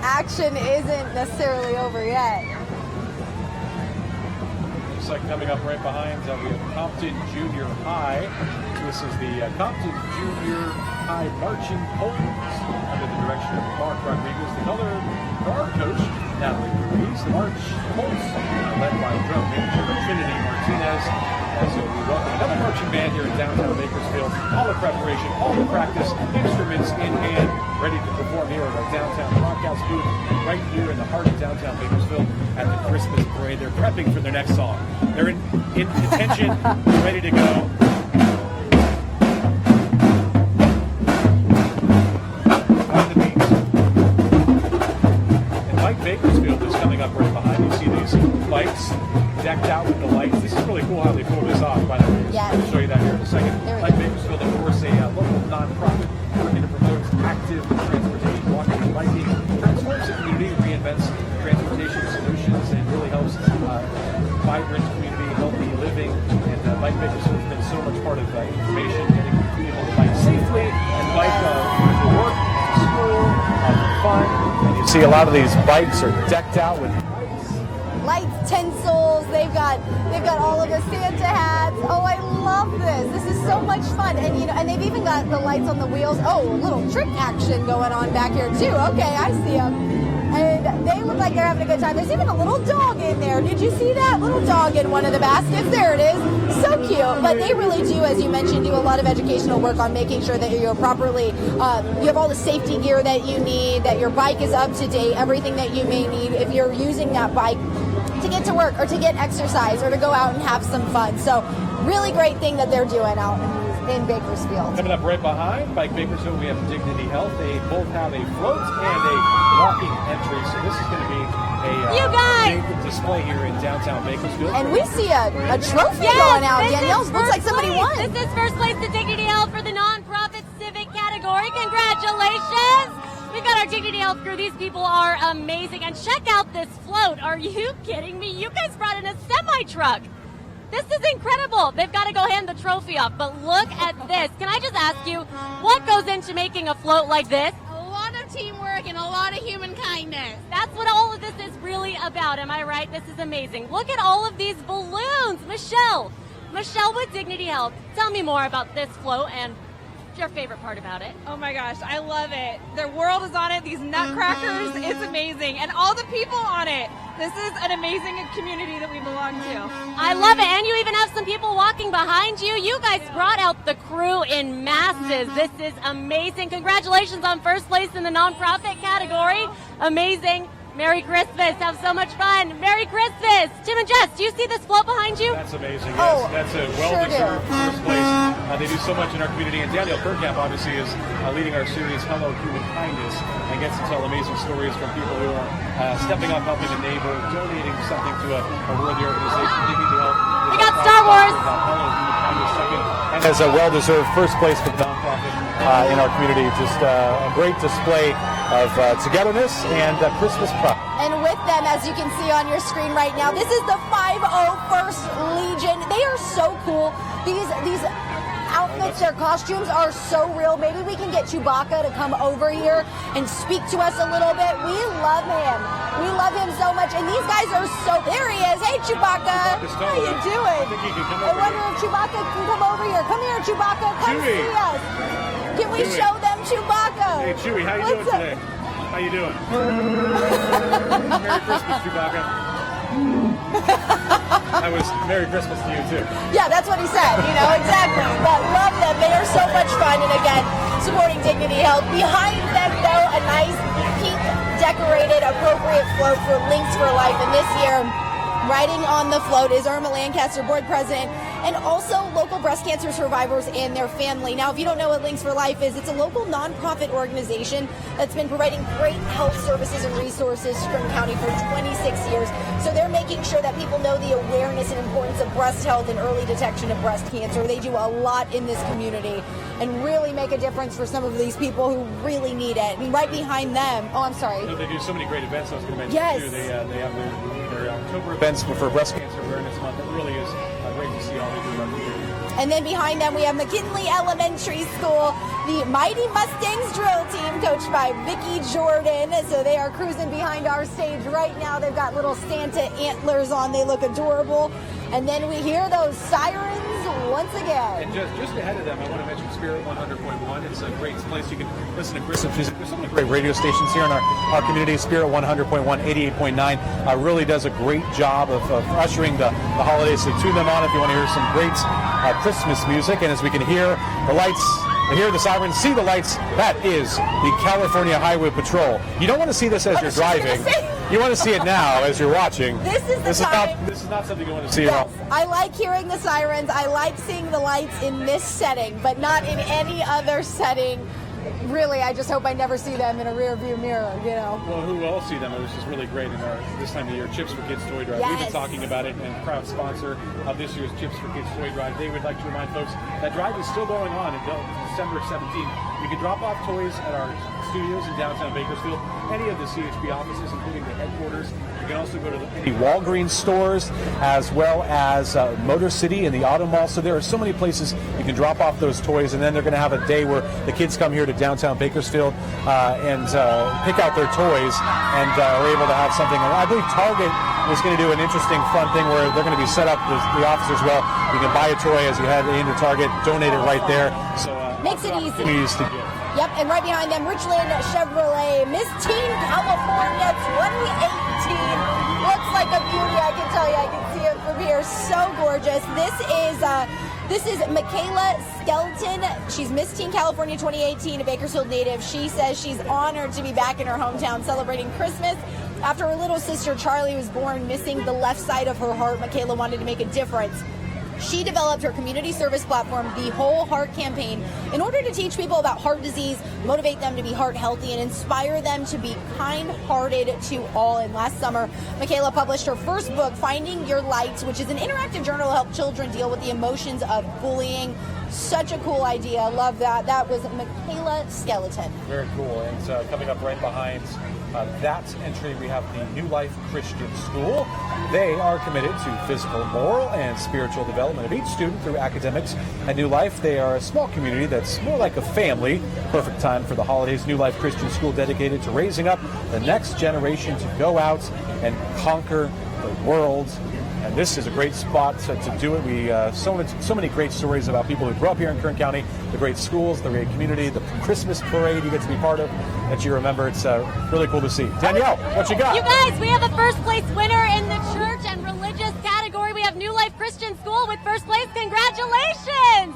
Action isn't necessarily over yet. Looks like coming up right behind, we have Compton Junior High. This is the Compton Junior High marching poles under the direction of Mark Rodriguez, the color guard coach Natalie Ruiz. The march poles led by drum major Trinity Martinez. And so we welcome another marching band here in downtown Bakersfield. All the preparation, all the practice, instruments in hand, ready to perform here at our downtown broadcast booth, right here in the heart of downtown Bakersfield at the Christmas parade. They're prepping for their next song. They're in attention, ready to go. On the beat. And Mike Bakersfield is coming up right behind. You see these bikes decked See, a lot of these bikes are decked out with lights, tinsels. They've got all of the Santa hats. Oh, I love this. This is so much fun. And and they've even got the lights on the wheels. Oh, a little trick action going on back here too. Okay, I see them. And they look like they're having a good time. There's even a little dog in there. Did you see that little dog in one of the baskets? There it is. So cute. But they really do, as you mentioned, do a lot of educational work on making sure that you're properly, you have all the safety gear that you need, that your bike is up to date, everything that you may need if you're using that bike to get to work or to get exercise or to go out and have some fun. So really great thing that they're doing out in Bakersfield. Coming up right behind Bike Bakersfield, we have Dignity Health. They both have a float and a walking entry. So this is going to be a big display here in downtown Bakersfield. And we see a trophy going out, Danielle. Looks like somebody won. This is first place to Dignity Health for the nonprofit civic category. Congratulations! We've got our Dignity Health crew. These people are amazing. And check out this float. Are you kidding me? You guys brought in a semi-truck. This is incredible. They've got to go hand the trophy off. But look at this. Can I just ask you, what goes into making a float like this? A lot of teamwork and a lot of human kindness. That's what all of this is really about. Am I right? This is amazing. Look at all of these balloons. Michelle with Dignity Health. Tell me more about this float and your favorite part about it. Oh my gosh, I love it. The world is on it, these nutcrackers, it's amazing. And all the people on it. This is an amazing community that we belong to. I love it. And you even have some people walking behind you. You guys brought out the crew in masses. This is amazing. Congratulations on first place in the nonprofit category. Amazing. Merry Christmas. Have so much fun. Merry Christmas. Tim and Jess, do you see this float behind you? That's amazing. Yes, Oh, that's a sure well-deserved first place. They do so much in our community. And Danielle Kirkcamp obviously is leading our series Hello Human Kindness and gets to tell amazing stories from people who are stepping up, helping a neighbor, donating something to a worthy organization, Dignity Health. We got Star Wars. Hello Human Kindness second. And as a well-deserved first place for the nonprofit in our community. Just a great display of togetherness and Christmas pride. And with them, as you can see on your screen right now, this is the 501st Legion. They are so cool. These outfits, their costumes are so real. Maybe we can get Chewbacca to come over here and speak to us a little bit. We love him. We love him so much. And these guys are so... There he is. Hey, Chewbacca. How you doing? I wonder if Chewbacca can come over here. Come here, Chewbacca. Come see us. Can we show them Chewbacca? Hey, Chewie, how you doing today? How you doing? Merry Christmas, Chewbacca. That was Merry Christmas to you, too. Yeah, that's what he said, exactly. But love them. They are so much fun. And again, supporting Dignity Health. Behind them, though, a nice pink decorated appropriate float for Links for Life. And this year, riding on the float is Irma Lancaster, board president, and also local breast cancer survivors and their family. Now, if you don't know what Links for Life is, it's a local nonprofit organization that's been providing great health services and resources to Kern County for 26 years. So they're making sure that people know the awareness and importance of breast health and early detection of breast cancer. They do a lot in this community and really make a difference for some of these people who really need it. I mean, right behind them. Oh, I'm sorry. They do so many great events. I was going to mention Yes. too. They have their October events for Breast Cancer Awareness Month. It really is great to see all they do in our community. And then behind them, we have McKinley Elementary School, the Mighty Mustangs drill team coached by Vicki Jordan. So they are cruising behind our stage right now. They've got little Santa antlers on. They look adorable. And then we hear those sirens once again. And just ahead of them, I want to mention Spirit 100.1. It's a great place. You can listen to Christmas music. There's so many great radio stations here in our community. Spirit 100.1, 88.9 really does a great job of ushering the holidays. So tune them on if you want to hear some great Christmas music. And as we can hear the lights, hear the sirens, see the lights, that is the California Highway Patrol. You don't want to see this as you're driving. You want to see it now as you're watching. This is time. This is not something you want to see Yes, around. I like hearing the sirens. I like seeing the lights in this setting, but not in any other setting. Really, I just hope I never see them in a rear view mirror, Well, who will see them? It was just really great in this time of year, Chips for Kids Toy Drive. Yes. We've been talking about it, and proud sponsor of this year's Chips for Kids Toy Drive. They would like to remind folks that drive is still going on until December 17th. You can drop off toys at our studios in downtown Bakersfield, any of the CHP offices, including the headquarters. You can also go to the Walgreens stores, as well as Motor City and the Auto Mall. So there are so many places you can drop off those toys, and then they're going to have a day where the kids come here to downtown Bakersfield and pick out their toys, and are able to have something. And I believe Target is going to do an interesting fun thing where they're going to be set up, the officers well. You can buy a toy as you head into Target, donate it right there. So makes it easy. To give. Yep, and right behind them, Richland Chevrolet, Miss Teen California 2018. Looks like a beauty, I can tell you. I can see it from here. So gorgeous. This is Michaela Skelton. She's Miss Teen California 2018, a Bakersfield native. She says she's honored to be back in her hometown celebrating Christmas. After her little sister Charlie was born missing the left side of her heart, Michaela wanted to make a difference. She developed her community service platform, the Whole Heart Campaign, in order to teach people about heart disease, motivate them to be heart healthy, and inspire them to be kind-hearted to all. And last summer, Michaela published her first book, Finding Your Light, which is an interactive journal to help children deal with the emotions of bullying. Such a cool idea. I love that. That was Michaela Skeleton. Very cool. And coming up right behind that entry, we have the New Life Christian School. They are committed to physical, moral, and spiritual development of each student through academics. At New Life, they are a small community that's more like a family. Perfect time for the holidays. New Life Christian School dedicated to raising up the next generation to go out and conquer the world. And this is a great spot to do it. We so many great stories about people who grew up here in Kern County, the great schools, the great community, the Christmas parade you get to be part of that you remember. It's really cool to see. Danielle, what you got? You guys, we have a first place winner in the church and religious category. We have New Life Christian School with first place. Congratulations!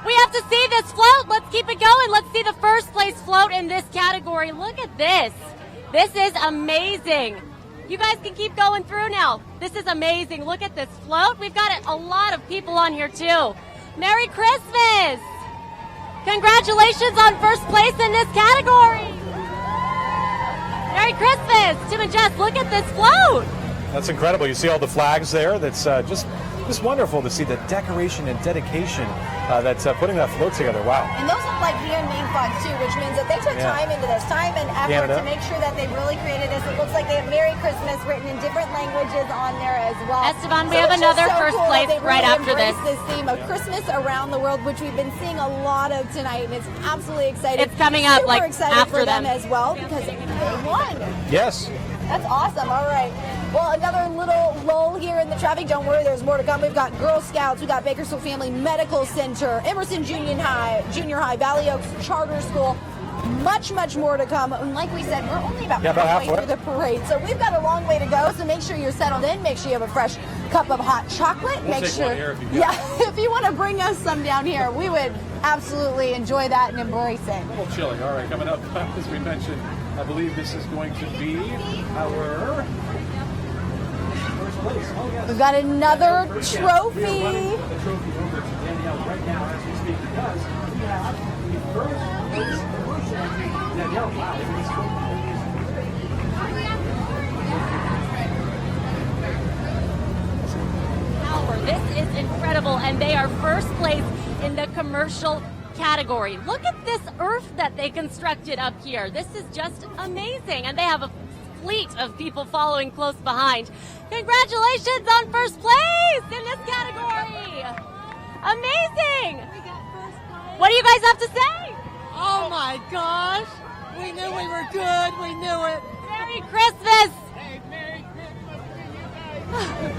We have to see this float. Let's keep it going. Let's see the first place float in this category. Look at this. This is amazing. You guys can keep going through now. This is amazing. Look at this float. We've got a lot of people on here too. Merry Christmas! Congratulations on first place in this category. Merry Christmas! Tim and Jess, look at this float. That's incredible. You see all the flags there. That's just wonderful to see the decoration and dedication that's putting that float together. Wow. And those look like handmade flags too, which means that they took time into this, time and effort to make sure that they really created this. It looks like they have Merry Christmas written in different languages on there as well. Esteban, we have another first place right after this. This theme of Christmas around the world, which we've been seeing a lot of tonight, and it's absolutely exciting. It's coming up Super excited after for them as well because they won. Yes. That's awesome. All right. Well, another little lull here in the traffic. Don't worry, there's more to come. We've got Girl Scouts, we've got Bakersfield Family Medical Center, Emerson Junior High, Valley Oaks Charter School. Much, much more to come. And like we said, we're only about halfway through the parade. So we've got a long way to go. So make sure you're settled in. Make sure you have a fresh cup of hot chocolate. We'll make take sure, one here if you if you want to bring us some down here, we would absolutely enjoy that and embrace it. A little chilly. All right, coming up, as we mentioned, I believe this is going to be our first place. Oh, yes. We've got another trophy. We are running the trophy over to Danielle right now as we speak because we have the first place commercial. Danielle, wow. This is incredible, and they are first place in the commercial category. Look at this earth that they constructed up here. This is just amazing, and they have a fleet of people following close behind. Congratulations on first place in this category. Amazing. What do you guys have to say? Oh my gosh. We knew we were good. We knew it. Merry Christmas. Hey, Merry Christmas to you guys.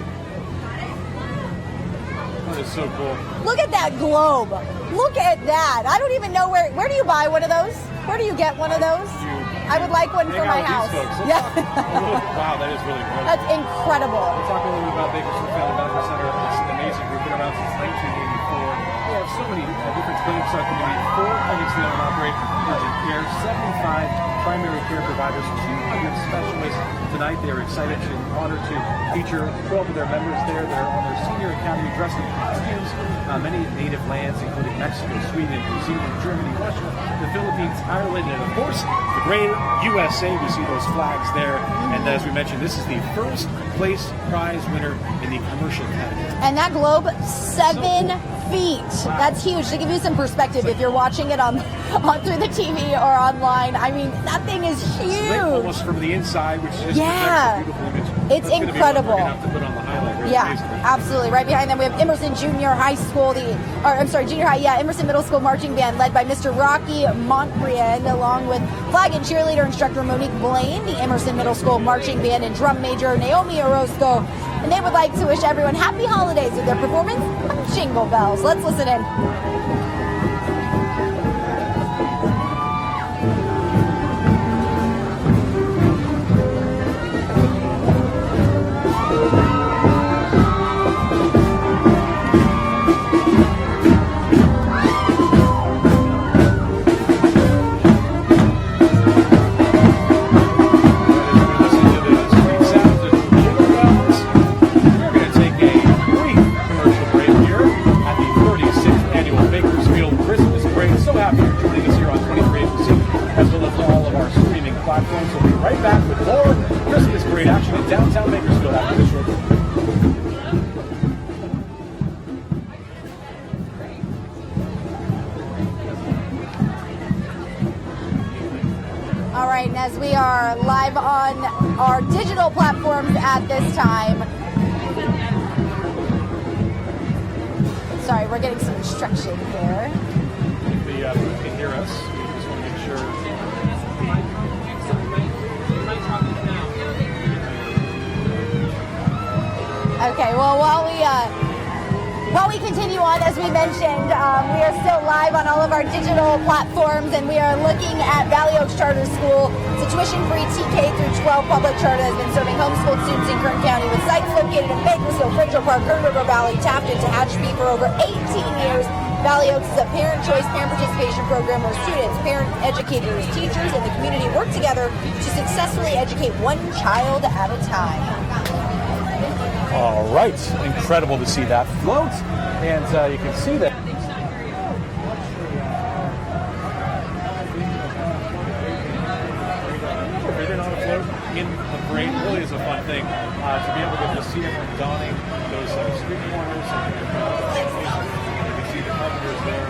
That is so cool. Look at that globe. Look at that. I don't even know where do you buy one of those? Where do you get one of those? I would like one for my house. Yeah. Wow, that is really cool. That's incredible. We'll talk a little bit about Bakersfield Family Medical Center. It's amazing. We've been around since 1984. We have so many different clinics in our community. 4 clinics that operate urgent care, 75 primary care providers, 200 specialists. Tonight, they are excited to honor to feature 12 of their members there. They're on their senior academy dressed in costumes. Many native lands, including Mexico, Sweden, New Zealand, Germany, Russia, the Philippines, Ireland, and of course, the great USA. We see those flags there. And as we mentioned, this is the first place prize winner in the commercial category. And that globe, 7 feet. That's huge. To give you some perspective, if you're watching it on through the TV or online, I mean, that thing is huge. It's almost from the inside, which is a beautiful image. It's incredible. We're going to have to put on the highlight Yeah, absolutely. Right behind them, we have Emerson Junior High School, Junior High, Emerson Middle School Marching Band led by Mr. Rocky Montbriand, along with flag and cheerleader instructor Monique Blaine, the Emerson Middle School Marching Band and drum major Naomi Orozco. And they would like to wish everyone happy holidays with their performance of Jingle Bells. Let's listen in. We'll be right back with more Christmas parade action in downtown Bakersfield after this short break. All right, and as we are live on our digital platforms at this time. Sorry, we're getting some instruction here. The you can hear us. We just want to make sure. Okay, well, while we continue on, as we mentioned, we are still live on all of our digital platforms, and we are looking at Valley Oaks Charter School. It's a tuition-free TK through 12 public charter that has been serving homeschooled students in Kern County with sites located in Bakersfield, Fringell Park, Kern River Valley, Taft, and Tehachapi for over 18 years. Valley Oaks is a parent choice, parent participation program where students, parent educators, teachers, and the community work together to successfully educate one child at a time. All right, incredible to see that float, and you can see that. Ribbon on a float in the parade really is a fun thing to be able to see everyone donning those street corners. And you can see the carpenters there.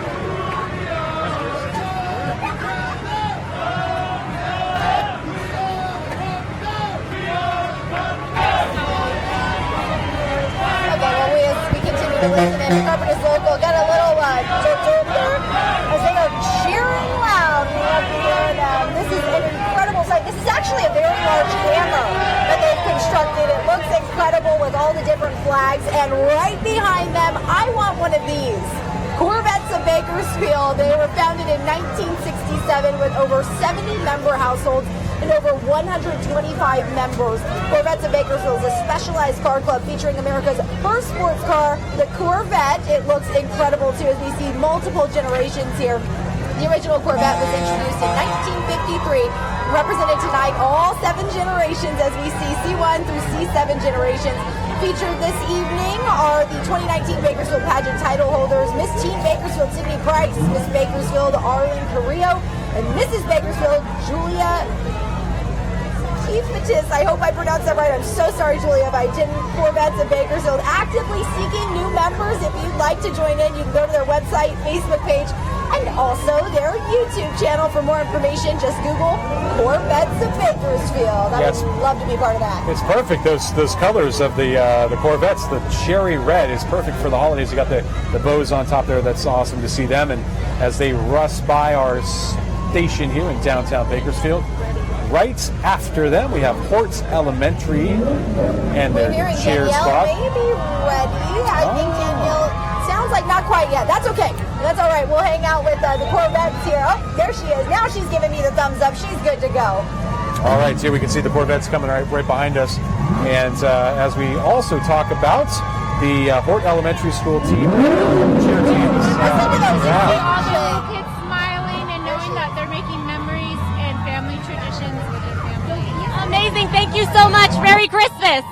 Listen in. Carpet is local. Got a little there as they are cheering loud. And this is an incredible sight. This is actually a very large hammer that they've constructed. It looks incredible with all the different flags. And right behind them, I want one of these. Corvettes of Bakersfield. They were founded in 1967 with over 70 member households and over 125 members. Corvettes of Bakersfield is a specialized car club featuring America's first sports car, the Corvette. It looks incredible too as we see multiple generations here. The original Corvette was introduced in 1953. Represented tonight all 7 generations as we see C1 through C7 generations. Featured this evening are the 2019 Bakersfield pageant title holders, Miss Teen Bakersfield Sydney Price, Miss Bakersfield Arlen Carrillo, and Mrs. Bakersfield Julia Keefmatis. I hope I pronounced that right. I'm so sorry, Julia, if I didn't. Corvettes of Bakersfield actively seeking new members. If you'd like to join in, you can go to their website, Facebook page, and also their YouTube channel. For more information, just Google Corvettes of Bakersfield. I would love to be part of that. It's perfect. Those colors of the Corvettes, the cherry red is perfect for the holidays. You got the bows on top there. That's awesome to see them. And as they rust by our station here in downtown Bakersfield, right after them we have Hort Elementary and their cheer squad. Maybe ready. I think Danielle sounds like not quite yet. That's okay. That's all right. We'll hang out with the Corvettes here. Oh, there she is. Now she's giving me the thumbs up. She's good to go. All right, here we can see the Corvettes coming right behind us. And as we also talk about the Hort Elementary School team, cheer teams. Kids smiling and knowing that they're making memories and family traditions with their family. Amazing. Thank you so much. Merry Christmas.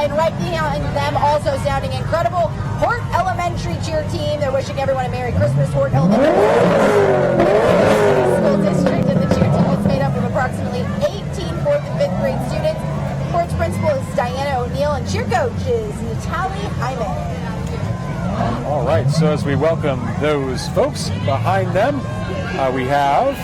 And right behind them, also sounding incredible, Hort Elementary cheer team. They're wishing everyone a Merry Christmas. Hort Elementary School District, and the cheer team is made up of approximately 18 4th and 5th grade students. Hort's principal is Diana O'Neill, and cheer coach is Natalie Hyman. so as we welcome those folks behind them, we have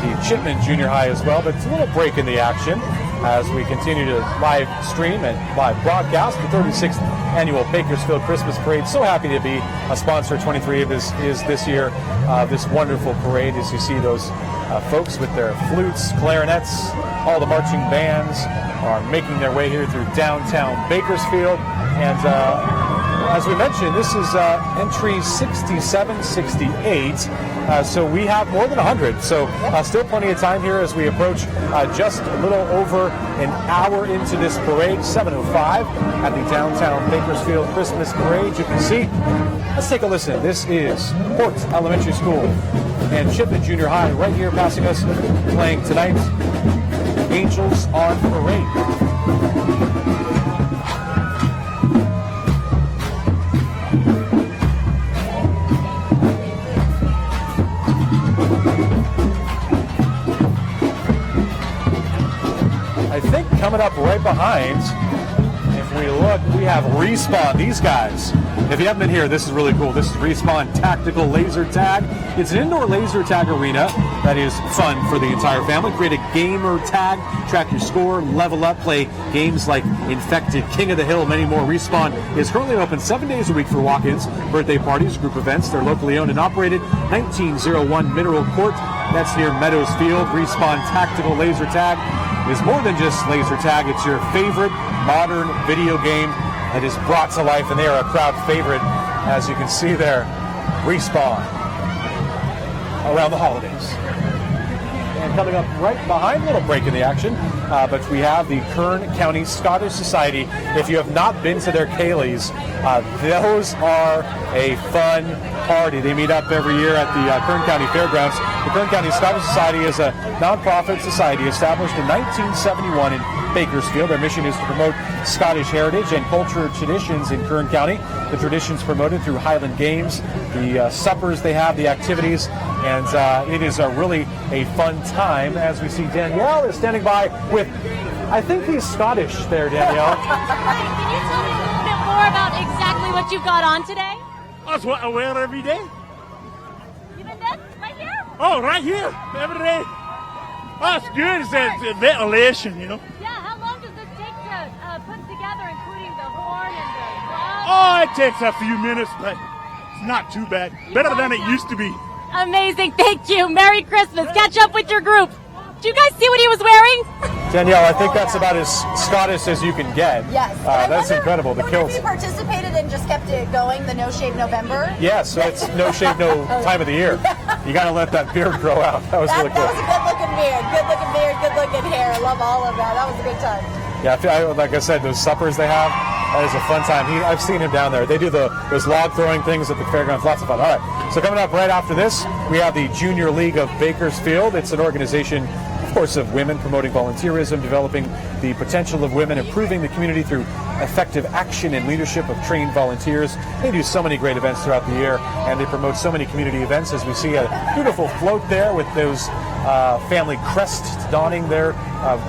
the Chipman Junior High as well, but it's a little break in the action as we continue to live stream and live broadcast the 36th annual Bakersfield Christmas Parade. So happy to be a sponsor. 23 of this year, this wonderful parade, as you see those folks with their flutes, clarinets, all the marching bands are making their way here through downtown Bakersfield. And as we mentioned, this is entry 67, 68, so we have more than 100. So still plenty of time here as we approach just a little over an hour into this parade, 7:05 at the downtown Bakersfield Christmas Parade. You can see, let's take a listen. This is Port Elementary School and Chipman Junior High right here passing us, playing tonight, Angels on Parade. I think coming up right behind, if we look, we have Respawn, these guys. If you haven't been here, this is really cool. This is Respawn Tactical Laser Tag. It's an indoor laser tag arena that is fun for the entire family. Create a gamer tag, track your score, level up, play games like Infected, King of the Hill, many more. Respawn is currently open 7 days a week for walk-ins, birthday parties, group events. They're locally owned and operated. 1901 Mineral Court, that's near Meadows Field. Respawn Tactical Laser Tag is more than just laser tag. It's your favorite modern video game that is brought to life, and they are a crowd favorite, as you can see there. Respawn around the holidays. And coming up right behind, a little break in the action, but we have the Kern County Scottish Society. If you have not been to their Kayleys, those are a fun party. They meet up every year at the Kern County Fairgrounds. The Kern County Scottish Society is a nonprofit society established in 1971 in Bakersfield. Their mission is to promote Scottish heritage and culture traditions in Kern County. The traditions promoted through Highland Games, the suppers they have, the activities, and it is really a fun time. As we see, Danielle is standing by with, I think he's Scottish there, Danielle. Can you tell me a little bit more about exactly what you've got on today? That's what I wear every day. Even this, right here? Oh, right here, every day. That's good. It's a ventilation, you know. Yeah, how long does this take to put together, including the horn and the drum? Oh, it takes a few minutes, but it's not too bad. Better than it used to be. Amazing, thank you. Merry Christmas. Catch up with your group. Do you guys see what he was wearing? Danielle, I think that's about as Scottish as you can get. Yes. That's incredible. The kilts. If you participated and just kept it going, the No Shave November. Yeah, so it's no shave, no time of the year. You got to let that beard grow out. That was really cool. That was a good-looking beard, good-looking hair. I love all of that. That was a good time. Yeah, like I said, those suppers they have, that is a fun time. I've seen him down there. They do those log throwing things at the fairgrounds. Lots of fun. All right, so coming up right after this, we have the Junior League of Bakersfield. It's an organization, of course, of women promoting volunteerism, developing the potential of women, improving the community through effective action and leadership of trained volunteers. They do so many great events throughout the year, and they promote so many community events. As we see a beautiful float there with those family crests donning there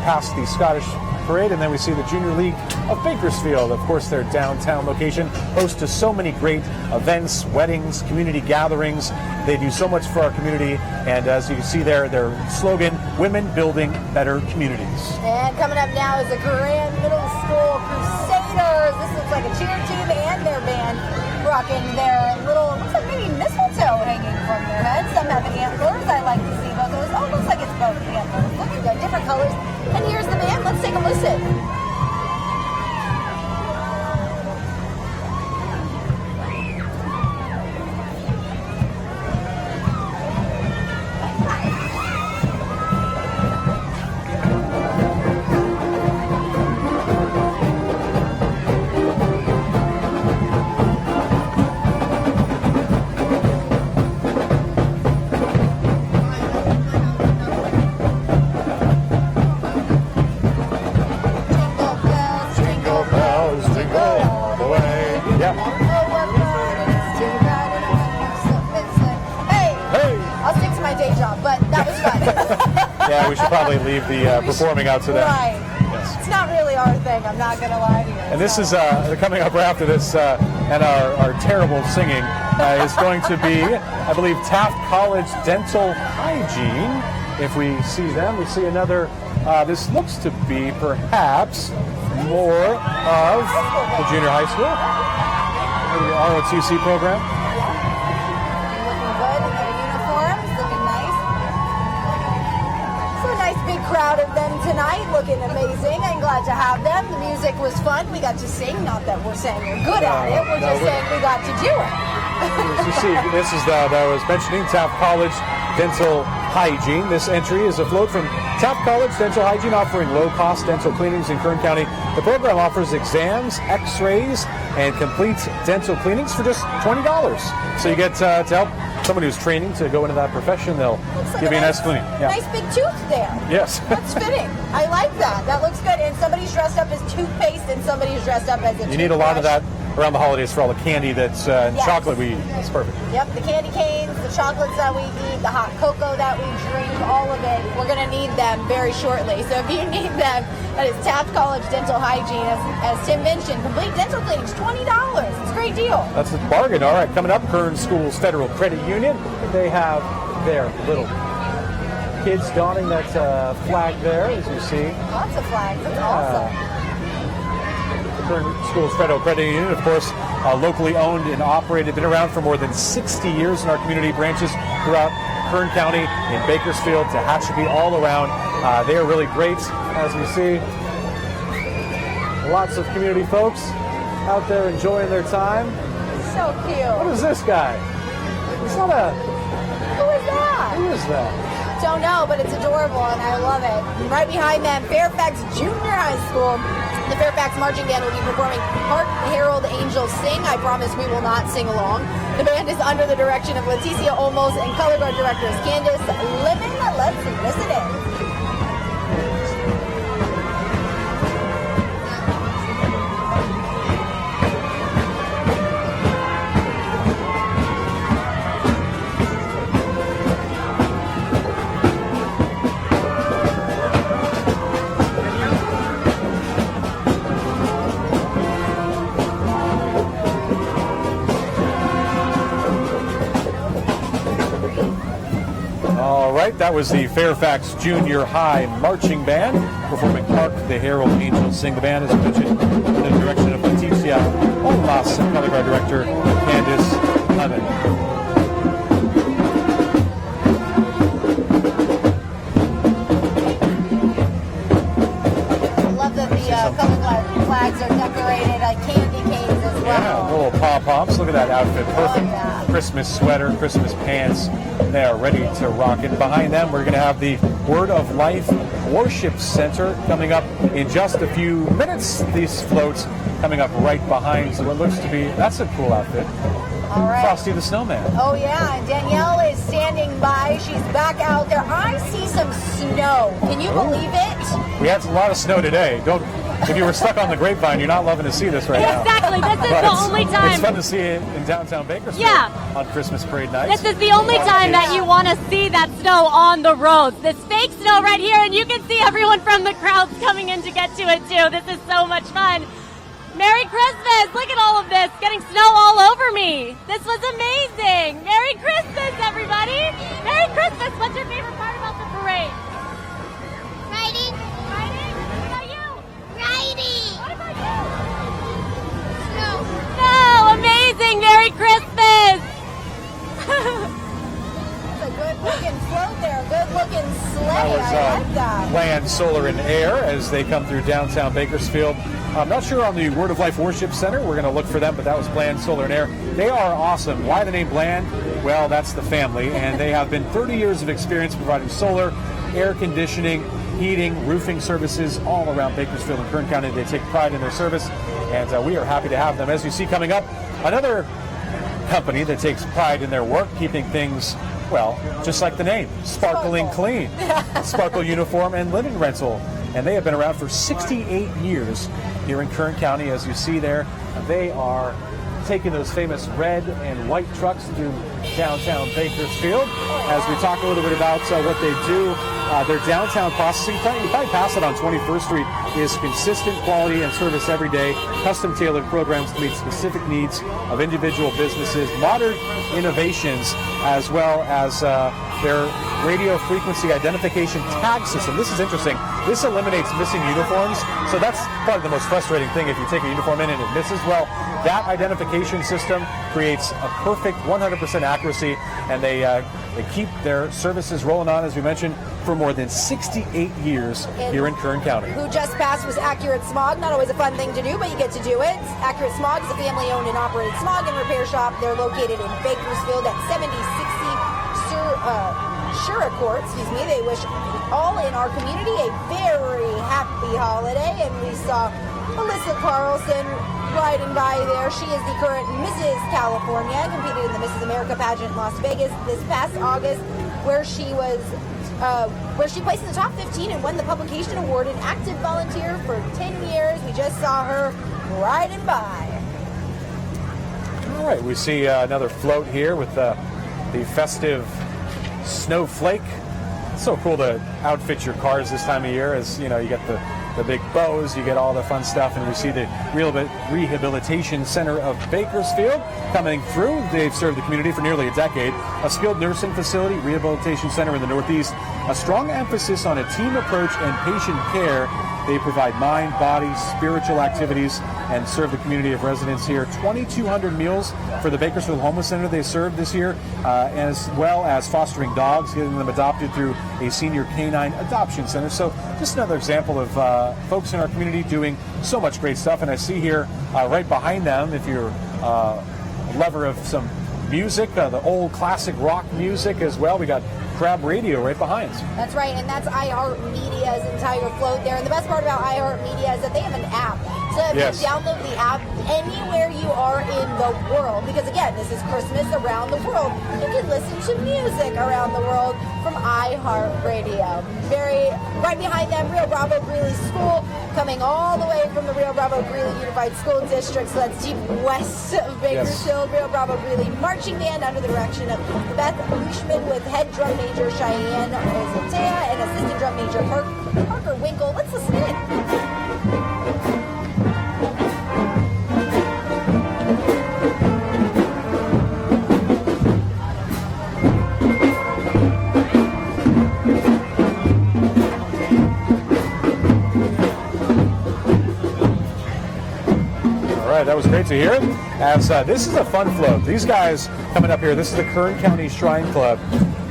past the Scottish Parade, and then we see the Junior League of Bakersfield. Of course, their downtown location hosts to so many great events, weddings, community gatherings. They do so much for our community, and as you can see there, their slogan, Women Building Better Communities. And coming up now is the Grand Middle School Crusaders. This looks like a cheer team and their band rocking their little, looks like maybe mistletoe hanging from their heads. Some have antlers. I like to see both those. Oh, looks like it's both antlers. Looking good, different colors. And here's the band. Let's take a listen. Yeah, we should probably leave the performing out to them. Right. Yeah. It's not really our thing, I'm not going to lie to you. And this is coming up right after this, and our terrible singing is going to be, I believe, Taft College Dental Hygiene. If we see them, we see another, this looks to be perhaps more of the junior high school, maybe the ROTC program. Looking good in their uniforms, looking nice. So a nice big crowd of them tonight, looking amazing. I'm glad to have them. The music was fun. We got to sing. Not that we're saying we're good at it. We're just saying we got to do it. As you see, this is that I was mentioning, Taft College Dental Hygiene. This entry is a float from Taft College Dental Hygiene, offering low-cost dental cleanings in Kern County. The program offers exams, x-rays, and complete dental cleanings for just $20. So you get to help someone who's training to go into that profession. They'll give you a nice cleaning. Yeah. Nice big tooth there. Yes. That's fitting. I like that. That looks good. And somebody's dressed up as toothpaste and somebody's dressed up as a You need a lot of that around the holidays for all the candy that's chocolate we eat. It's perfect. Yep, the candy canes, the chocolates that we eat, the hot cocoa that we drink, all of it. We're going to need them very shortly. So if you need them, that is Taft College Dental Hygiene. As Tim mentioned, complete dental cleanings, $20. It's a great deal. That's a bargain. All right, coming up, Kern Schools Federal Credit Union. They have their little kids donning that flag there, as you see. Lots of flags. That's awesome. Kern Schools Federal Credit Union, of course, locally owned and operated, been around for more than 60 years in our community, branches throughout Kern County, in Bakersfield, Tehachapi, all around. They are really great, as we see. Lots of community folks out there enjoying their time. So cute. What is this guy? It's not a... Who is that? Who is that? Don't know, but it's adorable and I love it. And right behind them, Fairfax Junior High School. The Fairfax Marching Band will be performing Hark the Herald Angels Sing. I promise we will not sing along. The band is under the direction of Leticia Olmos and color guard director is Candace Lemon. Let's listen in. That was the Fairfax Junior High Marching Band performing Hark the Herald Angels Sing. The band, as mentioned, under the direction of Leticia Olmos and color guard director Candace Lemon. I love that the color flags are decorated like candy canes as well. Yeah, little pom-poms. Look at that outfit. Perfect. Christmas sweater, Christmas pants. They are ready to rock. And behind them, we're going to have the Word of Life Worship Center coming up in just a few minutes. These floats coming up right behind. So what looks to be, that's a cool outfit. All right. Frosty the Snowman. Oh, yeah. And Danielle is standing by. She's back out there. I see some snow. Can you believe it? We had a lot of snow today. If you were stuck on the grapevine, you're not loving to see this right now. Exactly. This is the only time. It's fun to see it in downtown Bakersfield on Christmas parade night. This is the only time that you want to see that snow on the roads. This fake snow right here, and you can see everyone from the crowds coming in to get to it too. This is so much fun. Merry Christmas! Look at all of this, getting snow all over me. This was amazing. Merry Christmas, everybody. Merry Christmas. What's your favorite part about the parade? Riding. Riding? What about you? Riding. What about you? Snow. No, amazing. Merry Christmas. That's a good looking float there. Good looking sleigh. That was, I like that. Land, Solar, and Air as they come through downtown Bakersfield. I'm not sure on the Word of Life Worship Center. We're going to look for them, but that was Bland, Solar, and Air. They are awesome. Why the name Bland? Well, that's the family, and they have been 30 years of experience providing solar, air conditioning, heating, roofing services all around Bakersfield and Kern County. They take pride in their service, and we are happy to have them. As you see coming up, another company that takes pride in their work, keeping things, well, just like the name, sparkling clean. Sparkle Uniform and Linen Rental. And they have been around for 68 years here in Kern County. As you see there, they are taking those famous red and white trucks through downtown Bakersfield. As we talk a little bit about what they do, Their downtown processing plant, you probably pass it on 21st Street, is consistent quality and service every day, custom-tailored programs to meet specific needs of individual businesses, modern innovations, as well as their radio frequency identification tag system. This is interesting. This eliminates missing uniforms, so that's probably the most frustrating thing if you take a uniform in and it misses. Well, that identification system creates a perfect 100% accuracy, and they keep their services rolling on, as we mentioned, for more than 68 years here in Kern County. Who just passed was Accurate Smog. Not always a fun thing to do, but you get to do it. Accurate Smog is a family-owned and operated smog and repair shop. They're located in Bakersfield at 7060 Shura Court. They wish all in our community a very happy holiday, and we saw Melissa Carlson riding by there. She is the current Mrs. California, competed in the Mrs. America pageant in Las Vegas this past August, where she placed in the top 15 and won the publication award, an active volunteer for 10 years. We just saw her riding by. All right, we see another float here with the festive snowflake. It's so cool to outfit your cars this time of year, as you know, you get the big bows, you get all the fun stuff, and we see the Rehabilitation Center of Bakersfield coming through. They've served the community for nearly a decade. A skilled nursing facility, rehabilitation center in the Northeast, a strong emphasis on a team approach and patient care. They provide mind, body, spiritual activities and serve the community of residents here. 2,200 meals for the Bakersfield Homeless Center they served this year, as well as fostering dogs, getting them adopted through a senior canine adoption center. So just another example of folks in our community doing so much great stuff. And I see here right behind them, if you're a lover of some music, the old classic rock music as well, we got Crab Radio right behind. That's right, and that's iHeartMedia's entire float there. And the best part about iHeartMedia is that they have an app. So if you download the app anywhere you are in the world, because again, this is Christmas around the world, you can listen to music around the world from iHeartRadio. Right behind them, Rio Bravo Greeley School, coming all the way from the Rio Bravo Greeley Unified School District, so that's deep west of Bakersfield. Rio Bravo Greeley Marching Band under the direction of Beth Bushman with head drum major Cheyenne Ozatea and assistant drum major Parker Winkle. Let's listen in. That was great to hear. As this is a fun float. These guys coming up here, this is the Kern County Shrine Club,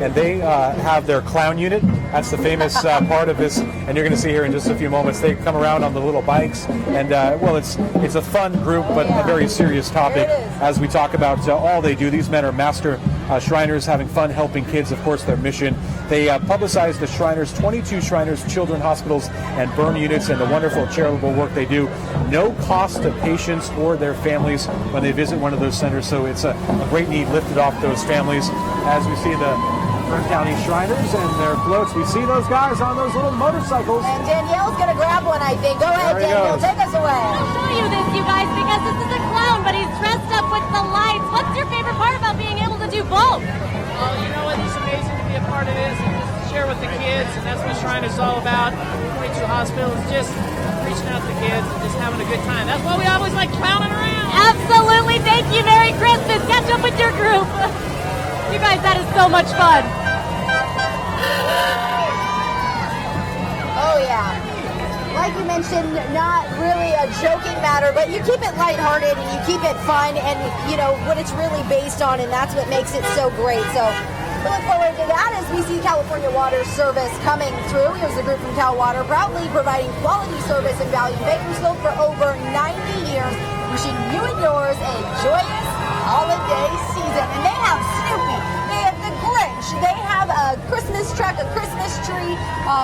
and they have their clown unit. That's the famous part of this, and you're going to see here in just a few moments. They come around on the little bikes, and well, it's a fun group, but a very serious topic as we talk about all they do. These men are master Shriners, having fun, helping kids, of course, their mission. They publicize the Shriners, 22 Shriners, children hospitals, and burn units, and the wonderful charitable work they do. No cost to patients or their families when they visit one of those centers, so it's a great need lifted off those families. As we see the Kern County Shriners and their floats, we see those guys on those little motorcycles. And Danielle's going to grab one, I think. Go ahead, Danielle, take us away. I'll show you this, you guys, because this is a clown, but he's dressed up with the lights. What's your favorite part about being able to do both? Well, you know what? It's amazing to be a part of this and just share with the kids, and that's what Shrine is all about. 22 hospitals, just reaching out to kids and just having a good time. That's why we always like clowning around. Absolutely. Thank you. Merry Christmas. Catch up with your group. You guys, that is so much fun. Oh, yeah. Like you mentioned, not really a joking matter, but you keep it lighthearted and you keep it fun and, you know, what it's really based on, and that's what makes it so great. So we look forward to that as we see California Water Service coming through. Here's the group from Cal Water, proudly providing quality service and value in Bakersfield for over 90 years, wishing you and yours a joyous holiday season. And they have Snoopy, they have the Grinch, they have a Christmas truck, a Christmas tree.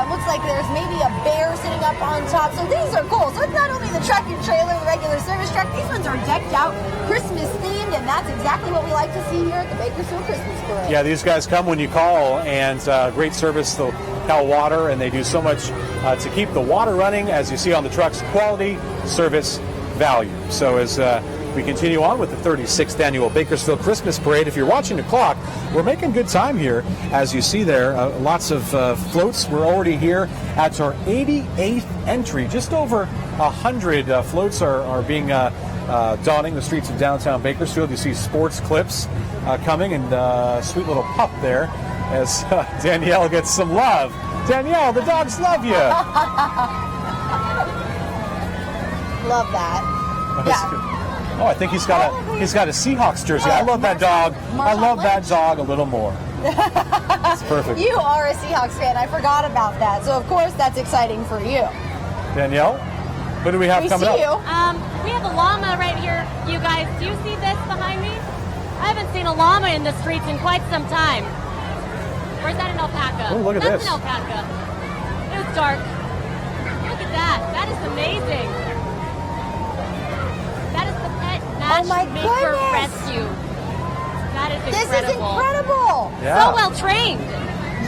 Looks like there's maybe a bear sitting up on top. So these are cool. So it's not only the truck and trailer, the regular service truck, these ones are decked out, Christmas themed, and that's exactly what we like to see here at the Bakersfield Christmas Parade. Yeah, these guys come when you call, and great service to Cal Water, and they do so much to keep the water running, as you see on the trucks, quality, service, value. So as We continue on with the 36th annual Bakersfield Christmas Parade. If you're watching the clock, we're making good time here. As you see there, lots of floats. We're already here at our 88th entry. Just over 100 floats are being donning the streets of downtown Bakersfield. You see sports clips coming, and sweet little pup there as Danielle gets some love. Danielle, the dogs love you. Love that. Yeah. Oh, I think he's got a Seahawks jersey. I love that dog. I love that dog a little more. It's perfect. You are a Seahawks fan. I forgot about that. So, of course, that's exciting for you. Danielle, what do we have coming up? We have a llama right here, you guys. Do you see this behind me? I haven't seen a llama in the streets in quite some time. Or is that an alpaca? Oh, look at That's this. an alpaca. It was dark. Look at that. That is amazing. That is the pet matchmaker rescue. That is incredible. This is incredible. Yeah. So well trained.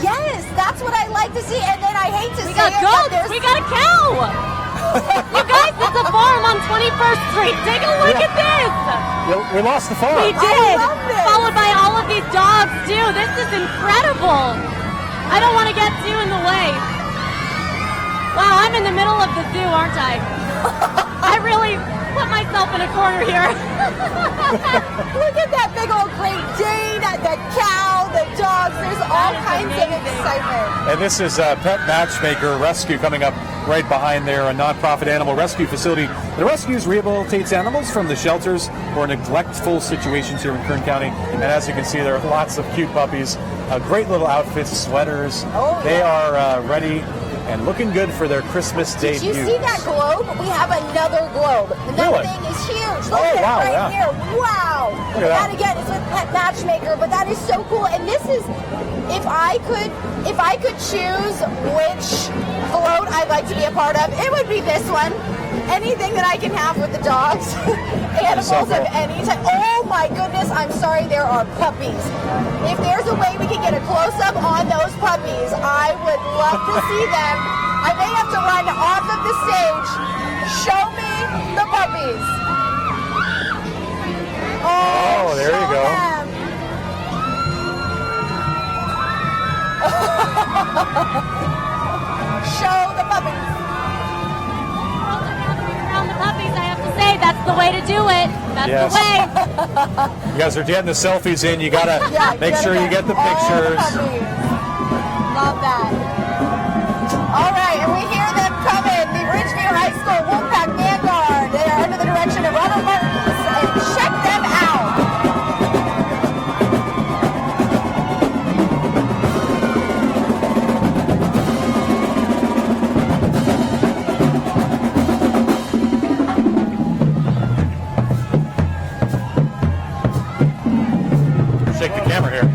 Yes, that's what I like to see. And then I hate to We say got it, goats. but there's... We got a cow. You guys, it's a farm on 21st Street. Take a look at this. We lost the farm. We did. Followed by all of these dogs, too. This is incredible. I don't want to get too in the way. Wow, I'm in the middle of the zoo, aren't I? I really put myself in a corner here. Look at that big old Great Dane, the cow, the dogs. There's all kinds of excitement. And this is Pet Matchmaker Rescue coming up right behind there, a nonprofit animal rescue facility that rescues, rehabilitates animals from the shelters or neglectful situations here in Kern County. And as you can see, there are lots of cute puppies, great little outfits, sweaters. They are ready and looking good for their Christmas debut. Did you see that globe? We have another globe. And that thing is huge. Look at it right here. Wow. Look at that. Again is with Pet Matchmaker, but that is so cool. And this is, if I could choose which float I'd like to be a part of, it would be this one. Anything that I can have with the dogs, animals of any type. Oh my goodness, I'm sorry, there are puppies. If there's a way we can get a close-up on those puppies, I would love to see them. I may have to run off of the stage. Show me the puppies. Oh, there you go. Show the puppies. Around the puppies, I have to say, that's the way to do it. That's the way. You guys are getting the selfies in. You gotta make sure you get the pictures. Love that. All right, and we hear them coming. The Ridgeview High School Wolfpack Vanguard. They are under the direction of Robert Martins. And check them out. Shake the camera here.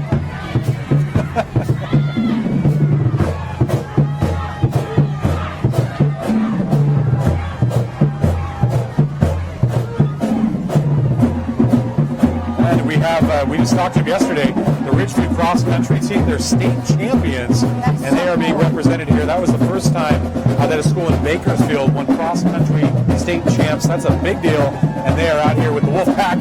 And we just talked to them yesterday. The Ridgeview cross country team, they're state champions, and they are being represented here. That was the first time that a school in Bakersfield won cross country state champs. That's a big deal, and they are out here with the Wolfpack,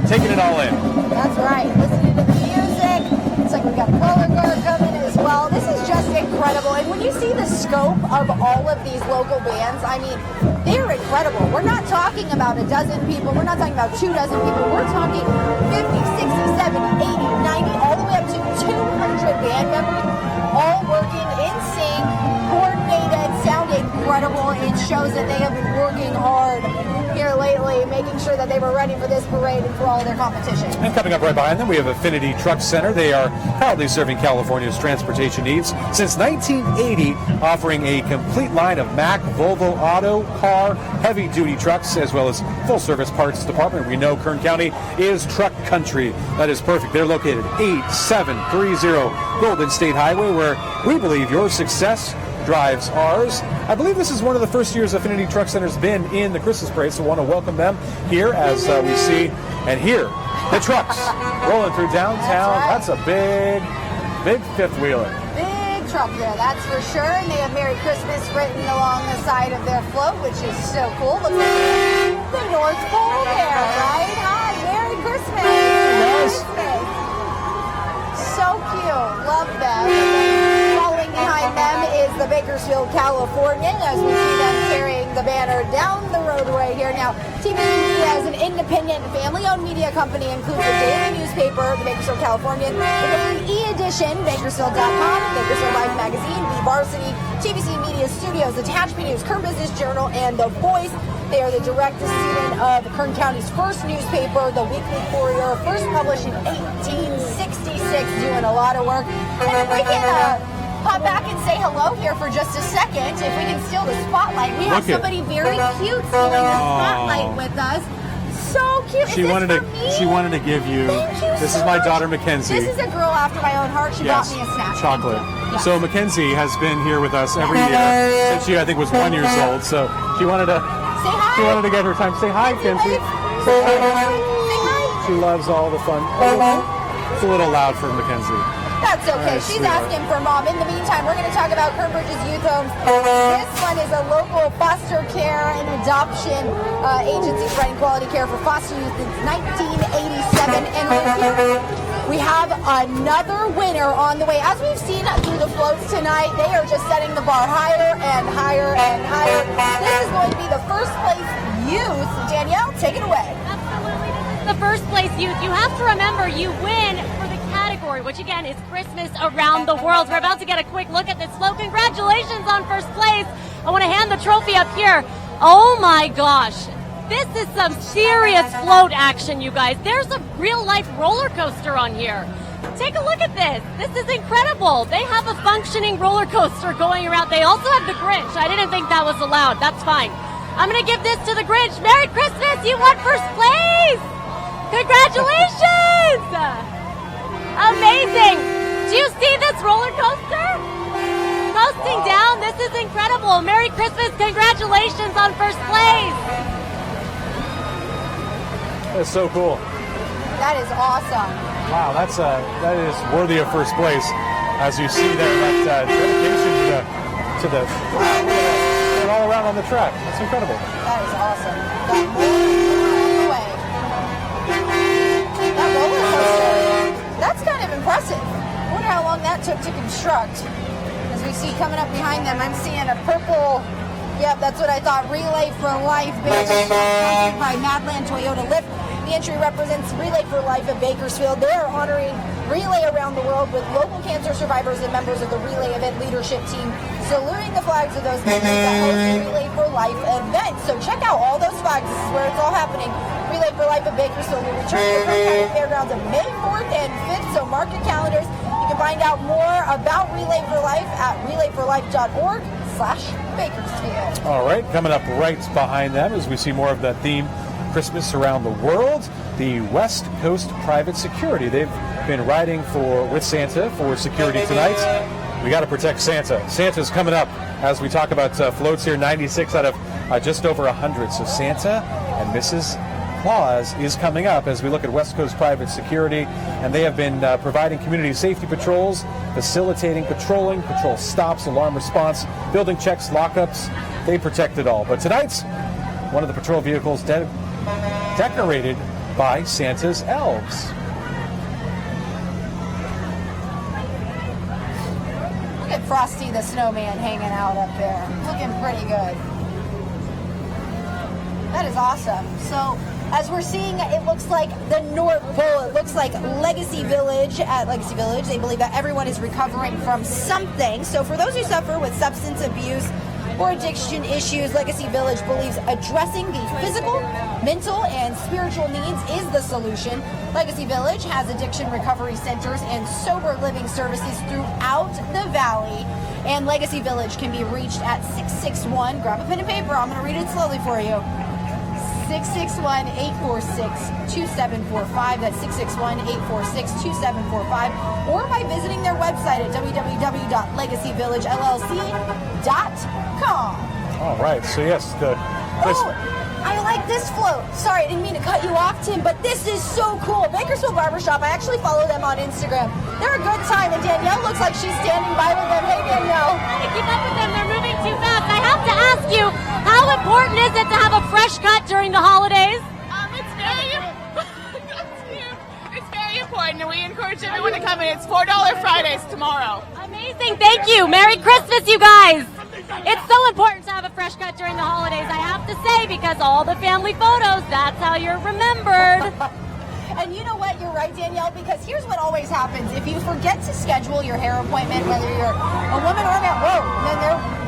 taking it all in. That's right. Listening to the music. It's like we got color guard coming as well. This is just incredible. And when you see the scope of all of these local bands, I mean, they're incredible. We're not talking about a dozen people. We're not talking about 2 dozen people. We're talking 50, 60, 70, 80, 90, all the way up to 200 band members, all working in sync, coordinated, sound incredible. It shows that they have been working hard here lately, making sure that they were ready for this parade and for all their competition. And coming up right behind them, we have Affinity Truck Center. They are proudly serving California's transportation needs since 1980, offering a complete line of Mack, Volvo, auto, car, heavy-duty trucks, as well as full-service parts department. We know Kern County is truck country. That is perfect. They're located 8730 Golden State Highway, where we believe your success drives ours. I believe this is one of the first years Affinity Truck Center's been in the Christmas parade, so I want to welcome them here as we see and hear the trucks rolling through downtown. That's a big fifth wheeler. Big truck there, that's for sure. And they have Merry Christmas written along the side of their float, which is so cool. Looks like the North Pole there, right? Hi, Merry Christmas. Merry Christmas. So cute. Love them. Following behind them is the Bakersfield Californian, as we see them carrying the banner down the roadway here. Now, TV Media is an independent, family-owned media company, includes a daily newspaper, the Bakersfield Californian, the daily e-edition, Bakersfield.com, Bakersfield Life Magazine, B-Varsity, TVC Media Studios, Attachment News, Kern Business Journal, and The Voice. They are the direct descendant of Kern County's first newspaper, the Weekly Courier, first published in 1866, doing a lot of work. And we can pop back and say hello here for just a second, if we can steal the spotlight. We have somebody very cute stealing the spotlight with us. So cute. She wanted to give you. This is my daughter Mackenzie. This is a girl after my own heart. She bought me a snack. Chocolate. Yes. So Mackenzie has been here with us every year since she, I think, was 1 year old. So she wanted to say hi. She wanted to get her time. Say hi, Kenzie. Say hi. She loves all the fun. It's a little loud for Mackenzie. That's okay. She's asking for mom. In the meantime, we're going to talk about Kern Bridges Youth Homes. This one is a local foster care and adoption agency providing quality care for foster youth since 1987. And we have another winner on the way. As we've seen through the floats tonight, they are just setting the bar higher and higher and higher. This is going to be the first place youth. Danielle, take it away. Absolutely. This is the first place youth. You have to remember, you win for the category, which again is Christmas around the world. We're about to get a quick look at this float. Congratulations on first place. I want to hand the trophy up here. Oh my gosh. This is some serious float action, you guys. There's a real life roller coaster on here. Take a look at this. This is incredible. They have a functioning roller coaster going around. They also have the Grinch. I didn't think that was allowed. That's fine. I'm going to give this to the Grinch. Merry Christmas. You won first place. Congratulations. Amazing. Do you see this roller coaster? Coasting down. This is incredible. Merry Christmas. Congratulations on first place. That's so cool. That is awesome. Wow, that is worthy of first place. As you see there, that dedication to the wow, all around on the track. That's incredible. That is awesome. That roller coaster, that's kind of impressive. I wonder how long that took to construct. As we see coming up behind them, I'm seeing a purple, yep, that's what I thought, Relay for Life, sponsored by Madland Toyota Lift. The entry represents Relay for Life of Bakersfield. They are honoring Relay around the world with local cancer survivors and members of the Relay event leadership team, saluting the flags of those members that host the Relay for Life event. So check out all those flags. This is where it's all happening. Relay for Life of Bakersfield will return to the Kern County Fairgrounds on May 4th and 5th, so mark your calendars. You can find out more about Relay for Life at relayforlife.org/Bakersfield. All right, coming up right behind them as we see more of that theme, Christmas around the world, the West Coast Private Security. They've been riding with Santa for security tonight. We got to protect Santa. Santa's coming up as we talk about floats here, 96 out of just over 100. So Santa and Mrs. Claus is coming up as we look at West Coast Private Security, and they have been providing community safety patrols, facilitating patrolling, patrol stops, alarm response, building checks, lockups. They protect it all. But tonight's one of the patrol vehicles decorated by Santa's elves. Look at Frosty the Snowman hanging out up there. Looking pretty good. That is awesome. So, as we're seeing, it looks like the North Pole. It looks like Legacy Village. At Legacy Village, they believe that everyone is recovering from something. So, for those who suffer with substance abuse or addiction issues, Legacy Village believes addressing the physical, mental, and spiritual needs is the solution. Legacy Village has addiction recovery centers and sober living services throughout the valley. And Legacy Village can be reached at 661, grab a pen and paper, I'm going to read it slowly for you, 661-846-2745. That's 661-846-2745. Or by visiting their website at www.legacvillagellc.com. All right. So yes, I like this float. Sorry, I didn't mean to cut you off, Tim, but this is so cool. Bakersfield Barbershop, I actually follow them on Instagram. They're a good time, and Danielle looks like she's standing by with them. Hey, Danielle. Trying to keep up with them. They're moving too fast. I have to ask you, how important is it to have a fresh cut during the holidays? It's very important, and we encourage everyone to come in. It's $4 Fridays tomorrow. Amazing. Thank you. Merry Christmas, you guys. It's so important to have a fresh cut during the holidays, I have to say, because all the family photos, that's how you're remembered. And you know what? You're right, Danielle, because here's what always happens. If you forget to schedule your hair appointment, whether you're a woman or a man,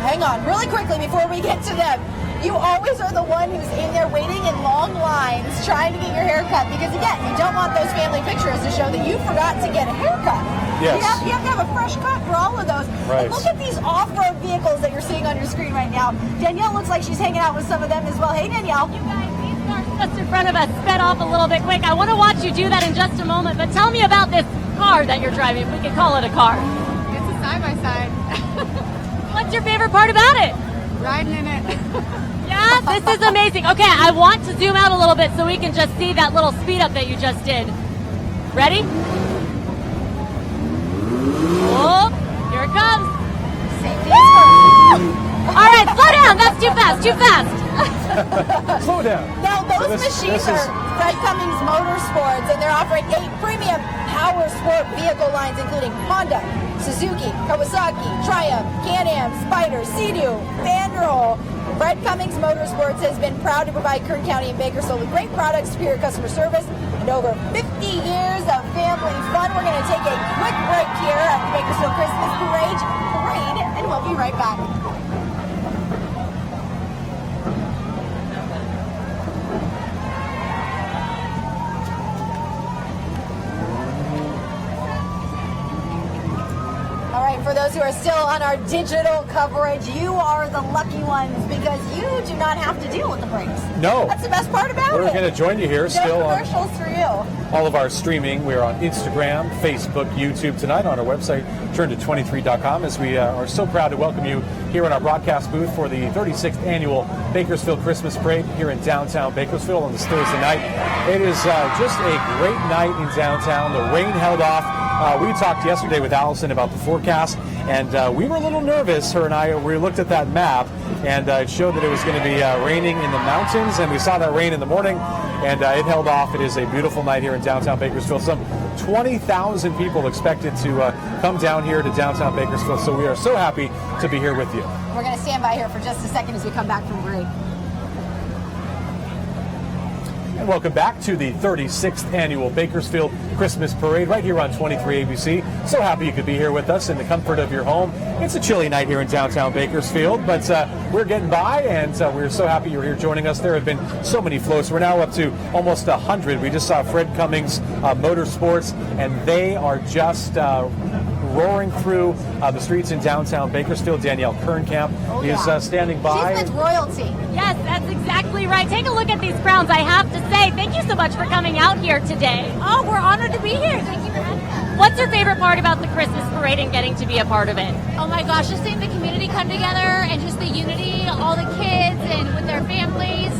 hang on, really quickly before we get to them. You always are the one who's in there waiting in long lines trying to get your hair cut because, again, you don't want those family pictures to show that you forgot to get a haircut. Yes. You have to have a fresh cut for all of those. Right. And look at these off-road vehicles that you're seeing on your screen right now. Danielle looks like she's hanging out with some of them as well. Hey, Danielle. You guys, these cars just in front of us sped off a little bit quick. I want to watch you do that in just a moment, but tell me about this car that you're driving, if we can call it a car. It's a side-by-side. What's your favorite part about it? Riding in it. Yeah, this is amazing. Okay, I want to zoom out a little bit so we can just see that little speed up that you just did. Ready? Oh, here it comes. Safety is first. All right, slow down. That's too fast, too fast. Slow down. Now, those machines are Fred Cummings Motorsports, and they're offering 8 premium power sport vehicle lines, including Honda, Suzuki, Kawasaki, Triumph, Can-Am, Spyder, Sea-Doo, Vanderhol. Fred Cummings Motorsports has been proud to provide Kern County and Bakersfield with great products, superior customer service, and over 50 years of family fun. We're going to take a quick break here at the Bakersfield Christmas Parade, and we'll be right back. All right, for those who are still on our digital coverage, you are the lucky ones because you do not have to deal with the breaks. No. That's the best part about it. We're going to join you here No still on commercials for you. all of our streaming. We're on Instagram, Facebook, YouTube tonight on our website, turn to23.com, as we are so proud to welcome you here in our broadcast booth for the 36th annual Bakersfield Christmas Parade here in downtown Bakersfield on this Thursday night. It is just a great night in downtown. The rain held off. We talked yesterday with Allison about the forecast, and we were a little nervous, her and I. We looked at that map, and it showed that it was going to be raining in the mountains, and we saw that rain in the morning, and it held off. It is a beautiful night here in downtown Bakersfield. Some 20,000 people expected to come down here to downtown Bakersfield, so we are so happy to be here with you. We're going to stand by here for just a second as we come back from break. And welcome back to the 36th annual Bakersfield Christmas Parade right here on 23 ABC. So happy you could be here with us in the comfort of your home. It's a chilly night here in downtown Bakersfield, but we're getting by, and we're so happy you're here joining us. There have been so many floats. We're now up to almost 100. We just saw Fred Cummings Motorsports, and they are just roaring through the streets in downtown Bakersfield. Danielle Kernkamp is standing by. She's with royalty. Yes, that's exactly right. Take a look at these crowns. I have to say, thank you so much for coming out here today. Oh, we're honored to be here. Thank you for having us. What's your favorite part about the Christmas parade and getting to be a part of it? Oh my gosh, just seeing the community come together and just the unity, all the kids and with their families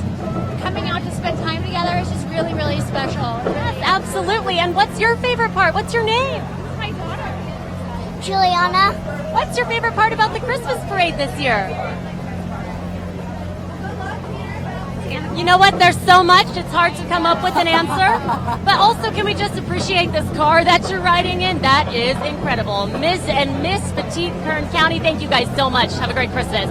coming out to spend time together is just really, really special. Yes, absolutely. And what's your favorite part? What's your name? My daughter. Juliana. What's your favorite part about the Christmas parade this year? You know what? There's so much, it's hard to come up with an answer. But also, can we just appreciate this car that you're riding in? That is incredible. Ms. and Miss Petite Kern County, thank you guys so much. Have a great Christmas.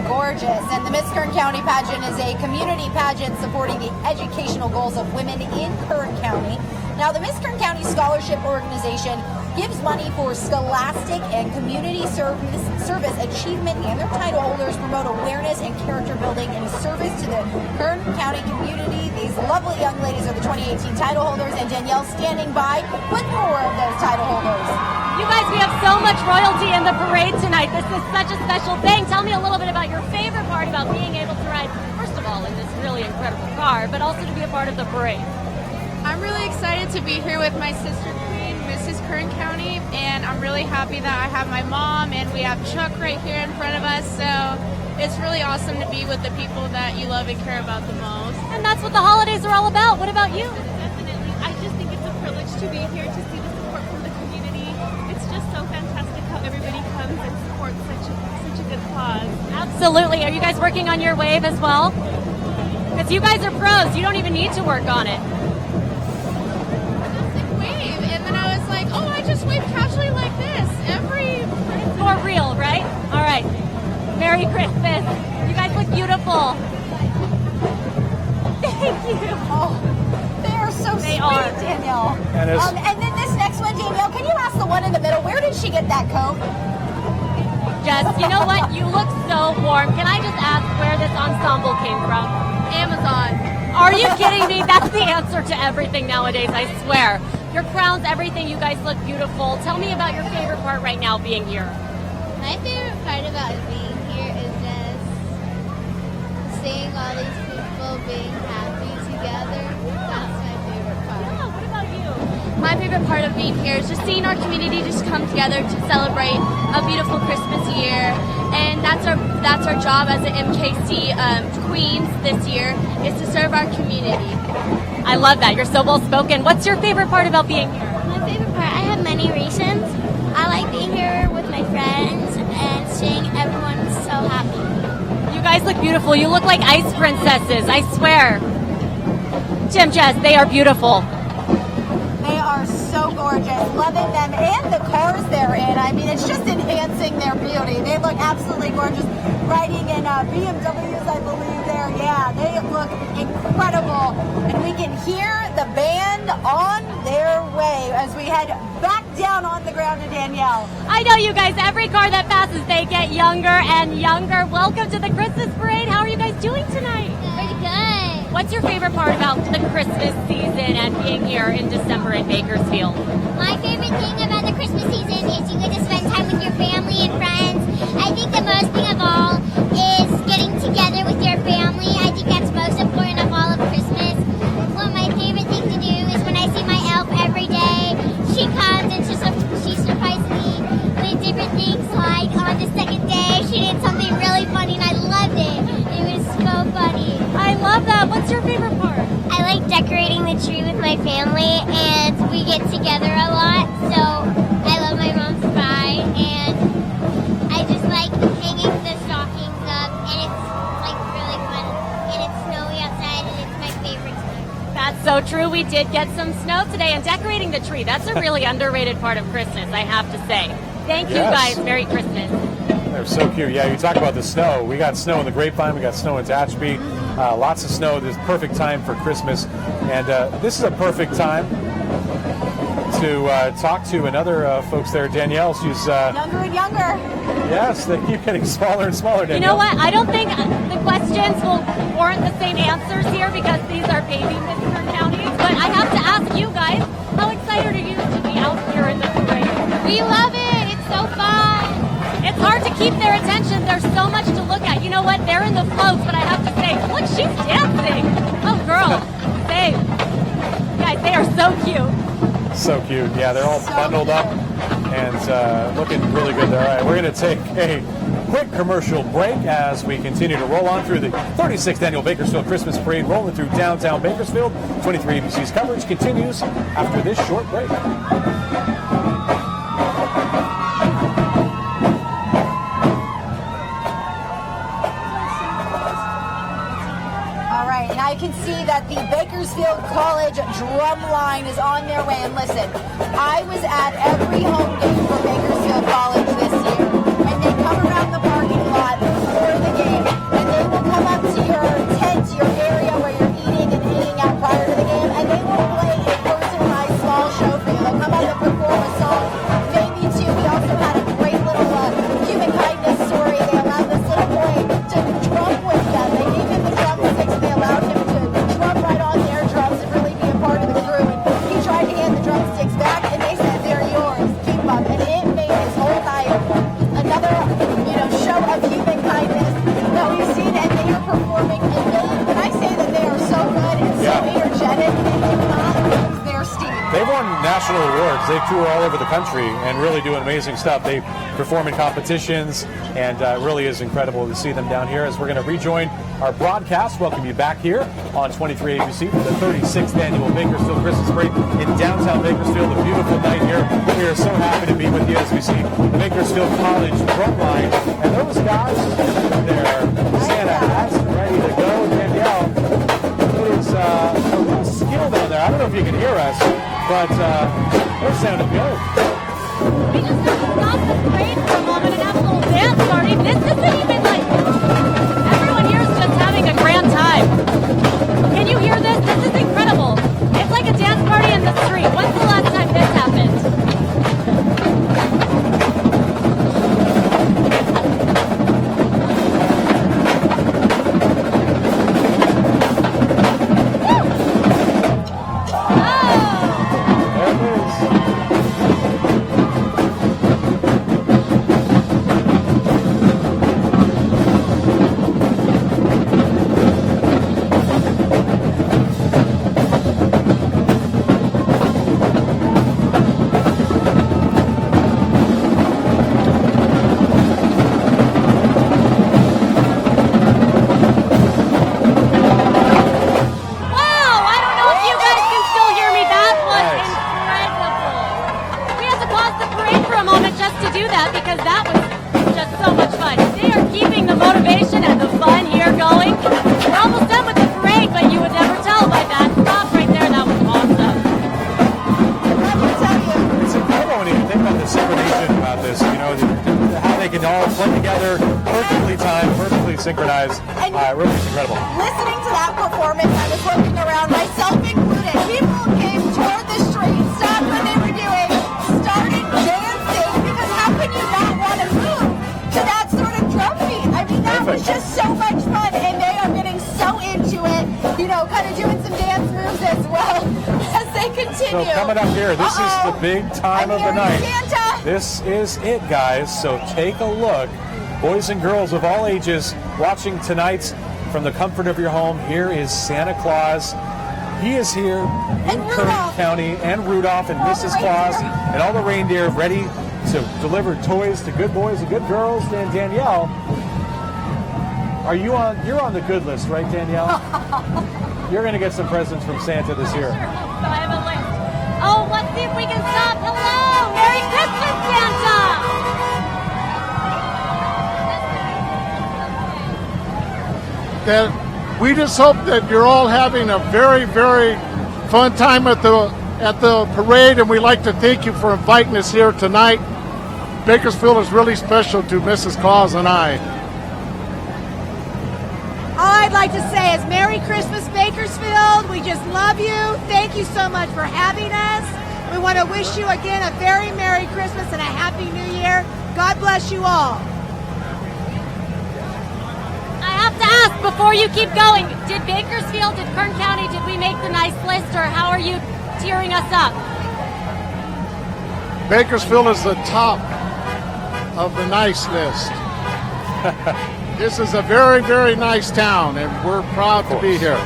Gorgeous. And the Miss Kern County pageant is a community pageant supporting the educational goals of women in Kern County. Now, the Miss Kern County Scholarship Organization gives money for scholastic and community service achievement, and their title holders promote awareness and character building in service to the Kern County community. These lovely young ladies are the 2018 title holders, and Danielle's standing by with more of those title holders. You guys, we have so much royalty in the parade tonight. This is such a special thing. Tell me a little bit about your favorite part about being able to ride, first of all, in this really incredible car, but also to be a part of the parade. I'm really excited to be here with my sister queen, Mrs. Kern County, and I'm really happy that I have my mom and we have Chuck right here in front of us. So it's really awesome to be with the people that you love and care about the most. And that's what the holidays are all about. What about you? Definitely. I just think it's a privilege to be here to see the support from the community. It's just so fantastic how everybody comes and supports such a good cause. Absolutely. Are you guys working on your wave as well? Because you guys are pros. You don't even need to work on it. Wave, and then I was like, oh, I just wave casually like this for real, right? All right. Merry Christmas. You guys look beautiful. Thank you. Oh, they are so sweet, Danielle. And then this next one, Danielle, can you ask the one in the middle, where did she get that coat? Jess, you know what? You look so warm. Can I just ask where this ensemble came from? Amazon. Are you kidding me? That's the answer to everything nowadays, I swear. Your crowns, everything, you guys look beautiful. Tell me about your favorite part right now being here. My favorite part about being here is just seeing all these people being happy together. That's my favorite part. Yeah, what about you? My favorite part of being here is just seeing our community just come together to celebrate a beautiful Christmas year. And that's our job as an MKC Queens this year, is to serve our community. I love that. You're so well spoken. What's your favorite part about being here? My favorite part, I have many reasons. I like being here with my friends and seeing everyone so happy. You guys look beautiful. You look like ice princesses, I swear. Jim, Jess, they are beautiful. They are so gorgeous. Loving them and the cars they're in. I mean, it's just enhancing their beauty. They look absolutely gorgeous. Riding in BMWs, I believe there. Yeah, they look incredible. And we can hear the band on their way as we head back down on the ground to Danielle. I know you guys, every car that passes, they get younger and younger. Welcome to the Christmas parade. How are you guys doing tonight? Pretty good. What's your favorite part about the Christmas season and being here in December in Bakersfield? My favorite thing about the Christmas season is you get to spend time with your family and friends. I think the most thing of all is getting together with your family. I think that's most important of all of Christmas. Well, my favorite thing to do is when I see my elf every day, she comes and she surprises me with different things. Like on the second day, she did something really funny and I loved it. It was so funny. I love that. What's your favorite part? I like decorating the tree with my family, and we get together a lot, so I love my mom's pie, and I just like hanging the stockings up, and it's like really fun, and it's snowy outside, and it's my favorite time. That's so true. We did get some snow today, and decorating the tree, that's a really underrated part of Christmas, I have to say. Thank you guys. Merry Christmas. They're so cute. Yeah, you talk about the snow. We got snow in the Grapevine. We got snow in Tehachapi. Lots of snow. This is perfect time for Christmas. And this is a perfect time to talk to another folks there. Danielle, she's... younger and younger. Yes, they keep getting smaller and smaller, Danielle. You know what? I don't think the questions will warrant the same answers here because these are baby Mr. Counties. But I have to ask you guys, how excited are you to be out here in the parade? We love it. It's so fun. It's hard to keep their attention. There's so much to look at. You know what? They're in the floats, but I have to say, look, she's dancing. Oh, girl. They, guys, they are so cute. So cute. Yeah, they're all bundled up and looking really good there. All right, we're going to take a quick commercial break as we continue to roll on through the 36th Annual Bakersfield Christmas Parade, rolling through downtown Bakersfield. 23 ABC's coverage continues after this short break. I can see that the Bakersfield College drum line is on their way. And listen, I was at every home game for Bakersfield College this year, and they come around the parking lot before the game, and they will come up to your tent, your area where you're eating and hanging out prior to the game, and they will play a personalized small show for you. They'll come up and perform a song, maybe two. We also had a great little human kindness story. They allowed this little boy to drum with them. They gave him the drumsticks, and they allowed him right on their drums and really be a part of the crew. And he tried to hand the drumsticks back, and they said, they're yours, keep them. And it made his whole night because they tour all over the country and really do amazing stuff. They perform in competitions, and it really is incredible to see them down here. As we're going to rejoin our broadcast, welcome you back here on 23 ABC for the 36th annual Bakersfield Christmas Parade in downtown Bakersfield. A beautiful night here. We are so happy to be with you as we see the Bakersfield College front line, and those guys there, Santa hats ready to go. Danielle, it is a real skill down there. I don't know if you can hear us, but they're sounding good. We just have to stop the parade for a moment and have a little dance party. This isn't even like, everyone here is just having a grand time. Can you hear this? This is incredible. It's like a dance party in the street. When's the last time this happened? Synchronized. Really incredible. Listening to that performance, I was looking around, myself included. People came toward the street, stopped what they were doing, started dancing, because how could you not want to move to that sort of drum beat? I mean, that was just so much fun, and they are getting so into it, you know, kind of doing some dance moves as well as they continue. So coming up here, this is the big time of the night. Santa. This is it, guys. So take a look. Boys and girls of all ages watching tonight from the comfort of your home. Here is Santa Claus. He is here in Kern County, and Rudolph and Mrs. Claus and all the reindeer ready to deliver toys to good boys and good girls. And Danielle, you're on the good list, right, Danielle? You're going to get some presents from Santa this year. Sure. So I have a list. Oh, let's see if we can stop. Hello! Merry Christmas, Santa! That we just hope that you're all having a very, very fun time at the parade, and we'd like to thank you for inviting us here tonight. Bakersfield is really special to Mrs. Claus and I. All I'd like to say is Merry Christmas, Bakersfield. We just love you. Thank you so much for having us. We want to wish you again a very Merry Christmas and a Happy New Year. God bless you all. I have to ask before you keep going, did Bakersfield, did Kern County, did we make the nice list, or how are you tearing us up? Bakersfield is the top of the nice list. This is a very, very nice town, and we're proud to be here.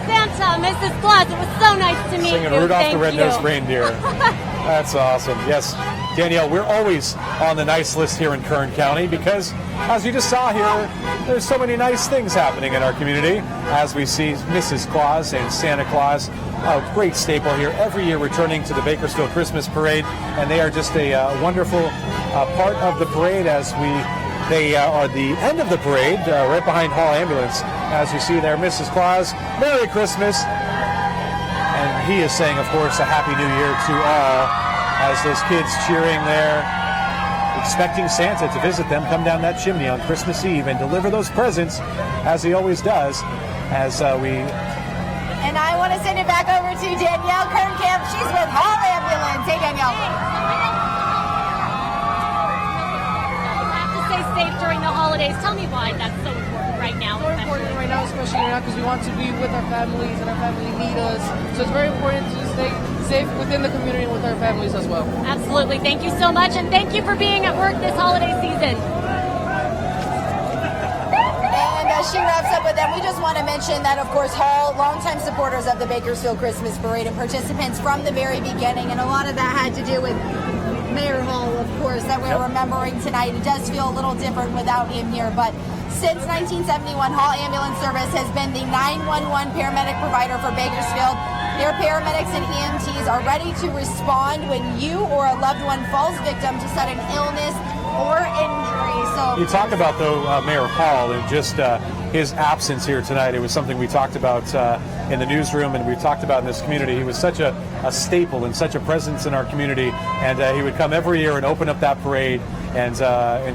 Santa, Mrs. Claus, it was so nice to meet you. Singing Rudolph Thank the Red-Nosed you. Reindeer. That's awesome. Yes, Danielle, we're always on the nice list here in Kern County because, as you just saw here, there's so many nice things happening in our community as we see Mrs. Claus and Santa Claus, a great staple here every year returning to the Bakersfield Christmas Parade, and they are just a wonderful part of the parade as they are the end of the parade right behind Hall Ambulance. As you see there, Mrs. Claus, Merry Christmas. And he is saying, of course, a Happy New Year to all as those kids cheering there, expecting Santa to visit them, come down that chimney on Christmas Eve and deliver those presents, as he always does, as we... And I want to send it back over to Danielle Kernkamp. She's with Hall Ambulance. Hey, Danielle. Have to stay safe during the holidays. Tell me why that's so important right now. So important right now, especially right now, because we want to be with our families and our family need us. So it's very important to stay safe within the community and with our families as well. Absolutely. Thank you so much, and thank you for being at work this holiday season. And as she wraps up but then we just want to mention that, of course, Hall, longtime supporters of the Bakersfield Christmas Parade and participants from the very beginning, and a lot of that had to do with Mayor Hall, of course, that we're remembering tonight. It does feel a little different without him here, but since 1971, Hall Ambulance Service has been the 911 paramedic provider for Bakersfield. Their paramedics and EMTs are ready to respond when you or a loved one falls victim to sudden illness or injury. So you talk about, though, Mayor Hall and just his absence here tonight. It was something we talked about in the newsroom, and we talked about in this community. He was such a staple and such a presence in our community, and he would come every year and open up that parade and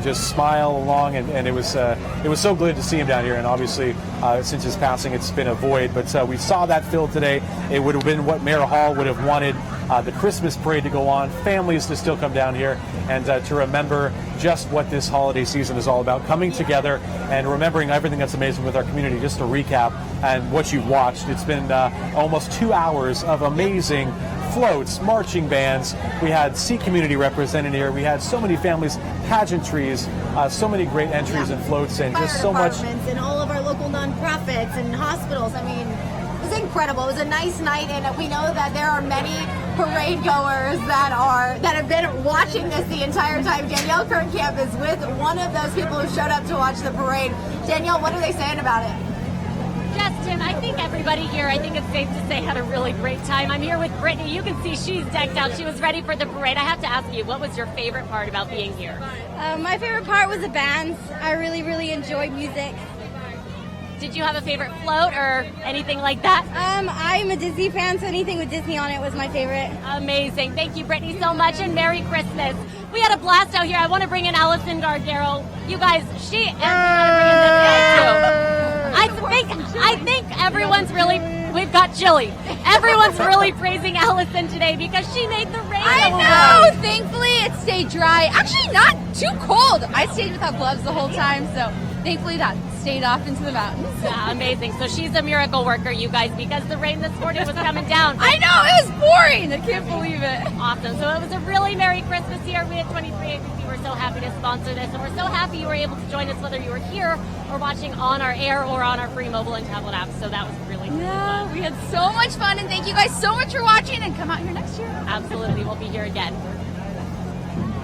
just smile along, and it was so good to see him down here. And obviously, since his passing, it's been a void. But we saw that filled today. It would have been what Mayor Hall would have wanted. The Christmas parade to go on, families to still come down here and to remember just what this holiday season is all about, coming together and remembering everything that's amazing with our community. Just to recap and what you've watched, it's been almost 2 hours of amazing floats, marching bands. We had Sea Community represented here. We had so many families, pageantries, so many great entries and floats, and just so much. And all of our local nonprofits and hospitals. I mean, it was incredible. It was a nice night, and we know that there are many parade goers that have been watching this the entire time. Danielle Kernkamp is with one of those people who showed up to watch the parade. Danielle, what are they saying about it? Justin, I think everybody here, I think it's safe to say, had a really great time. I'm here with Brittany. You can see she's decked out. She was ready for the parade. I have to ask you, what was your favorite part about being here? My favorite part was the bands. I really, really enjoy music. Did you have a favorite float or anything like that? I'm a Disney fan, so anything with Disney on it was my favorite. Amazing. Thank you, Brittany, so much, and Merry Christmas. We had a blast out here. I want to bring in Allison Gardero. You guys, she and I think everyone's really, we've got chilly. Everyone's really praising Allison today because she made the rain. I know. Thankfully, it stayed dry. Actually, not too cold. I stayed without gloves the whole time, so thankfully that stayed off into the mountains. Yeah, amazing. So she's a miracle worker, you guys, because the rain this morning was coming down. I know, it was pouring. I can't believe it. Awesome. So it was a really Merry Christmas here. We at 23 ABC were so happy to sponsor this, and we're so happy you were able to join us, whether you were here or watching on our air or on our free mobile and tablet apps. So that was really fun. We had so much fun, and thank you guys so much for watching, and come out here next year. Absolutely. We'll be here again.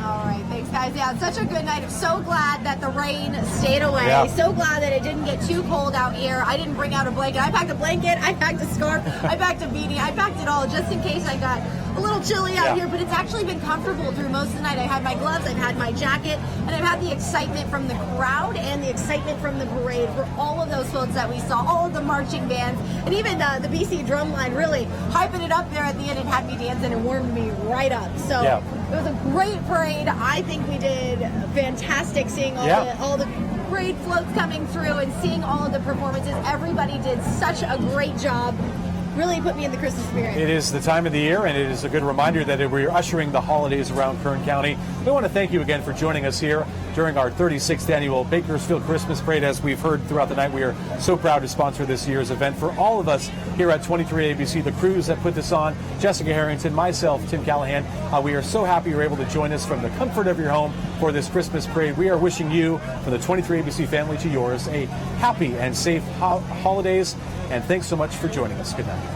All right, thanks guys. Yeah, it's such a good night. I'm so glad that the rain stayed away. Yeah. So glad that it didn't get too cold out here. I didn't bring out a blanket. I packed a blanket, I packed a scarf, I packed a beanie, I packed it all just in case I got a little chilly out here, but it's actually been comfortable through most of the night. I had my gloves, I've had my jacket, and I've had the excitement from the crowd and the excitement from the parade for all of those floats that we saw, all of the marching bands, and even the BC drum line really hyping it up there at the end and had me dancing and warmed me right up. So it was a great parade. I think we did fantastic seeing all the parade floats coming through and seeing all of the performances. Everybody did such a great job. Really put me in the Christmas spirit. It is the time of the year, and it is a good reminder that we're ushering the holidays around Kern County. We want to thank you again for joining us here during our 36th annual Bakersfield Christmas Parade. As we've heard throughout the night, we are so proud to sponsor this year's event. For all of us here at 23 ABC, the crews that put this on, Jessica Harrington, myself, Tim Callahan, we are so happy you're able to join us from the comfort of your home for this Christmas parade. We are wishing you, from the 23 ABC family to yours, a happy and safe holidays, and thanks so much for joining us. Good night.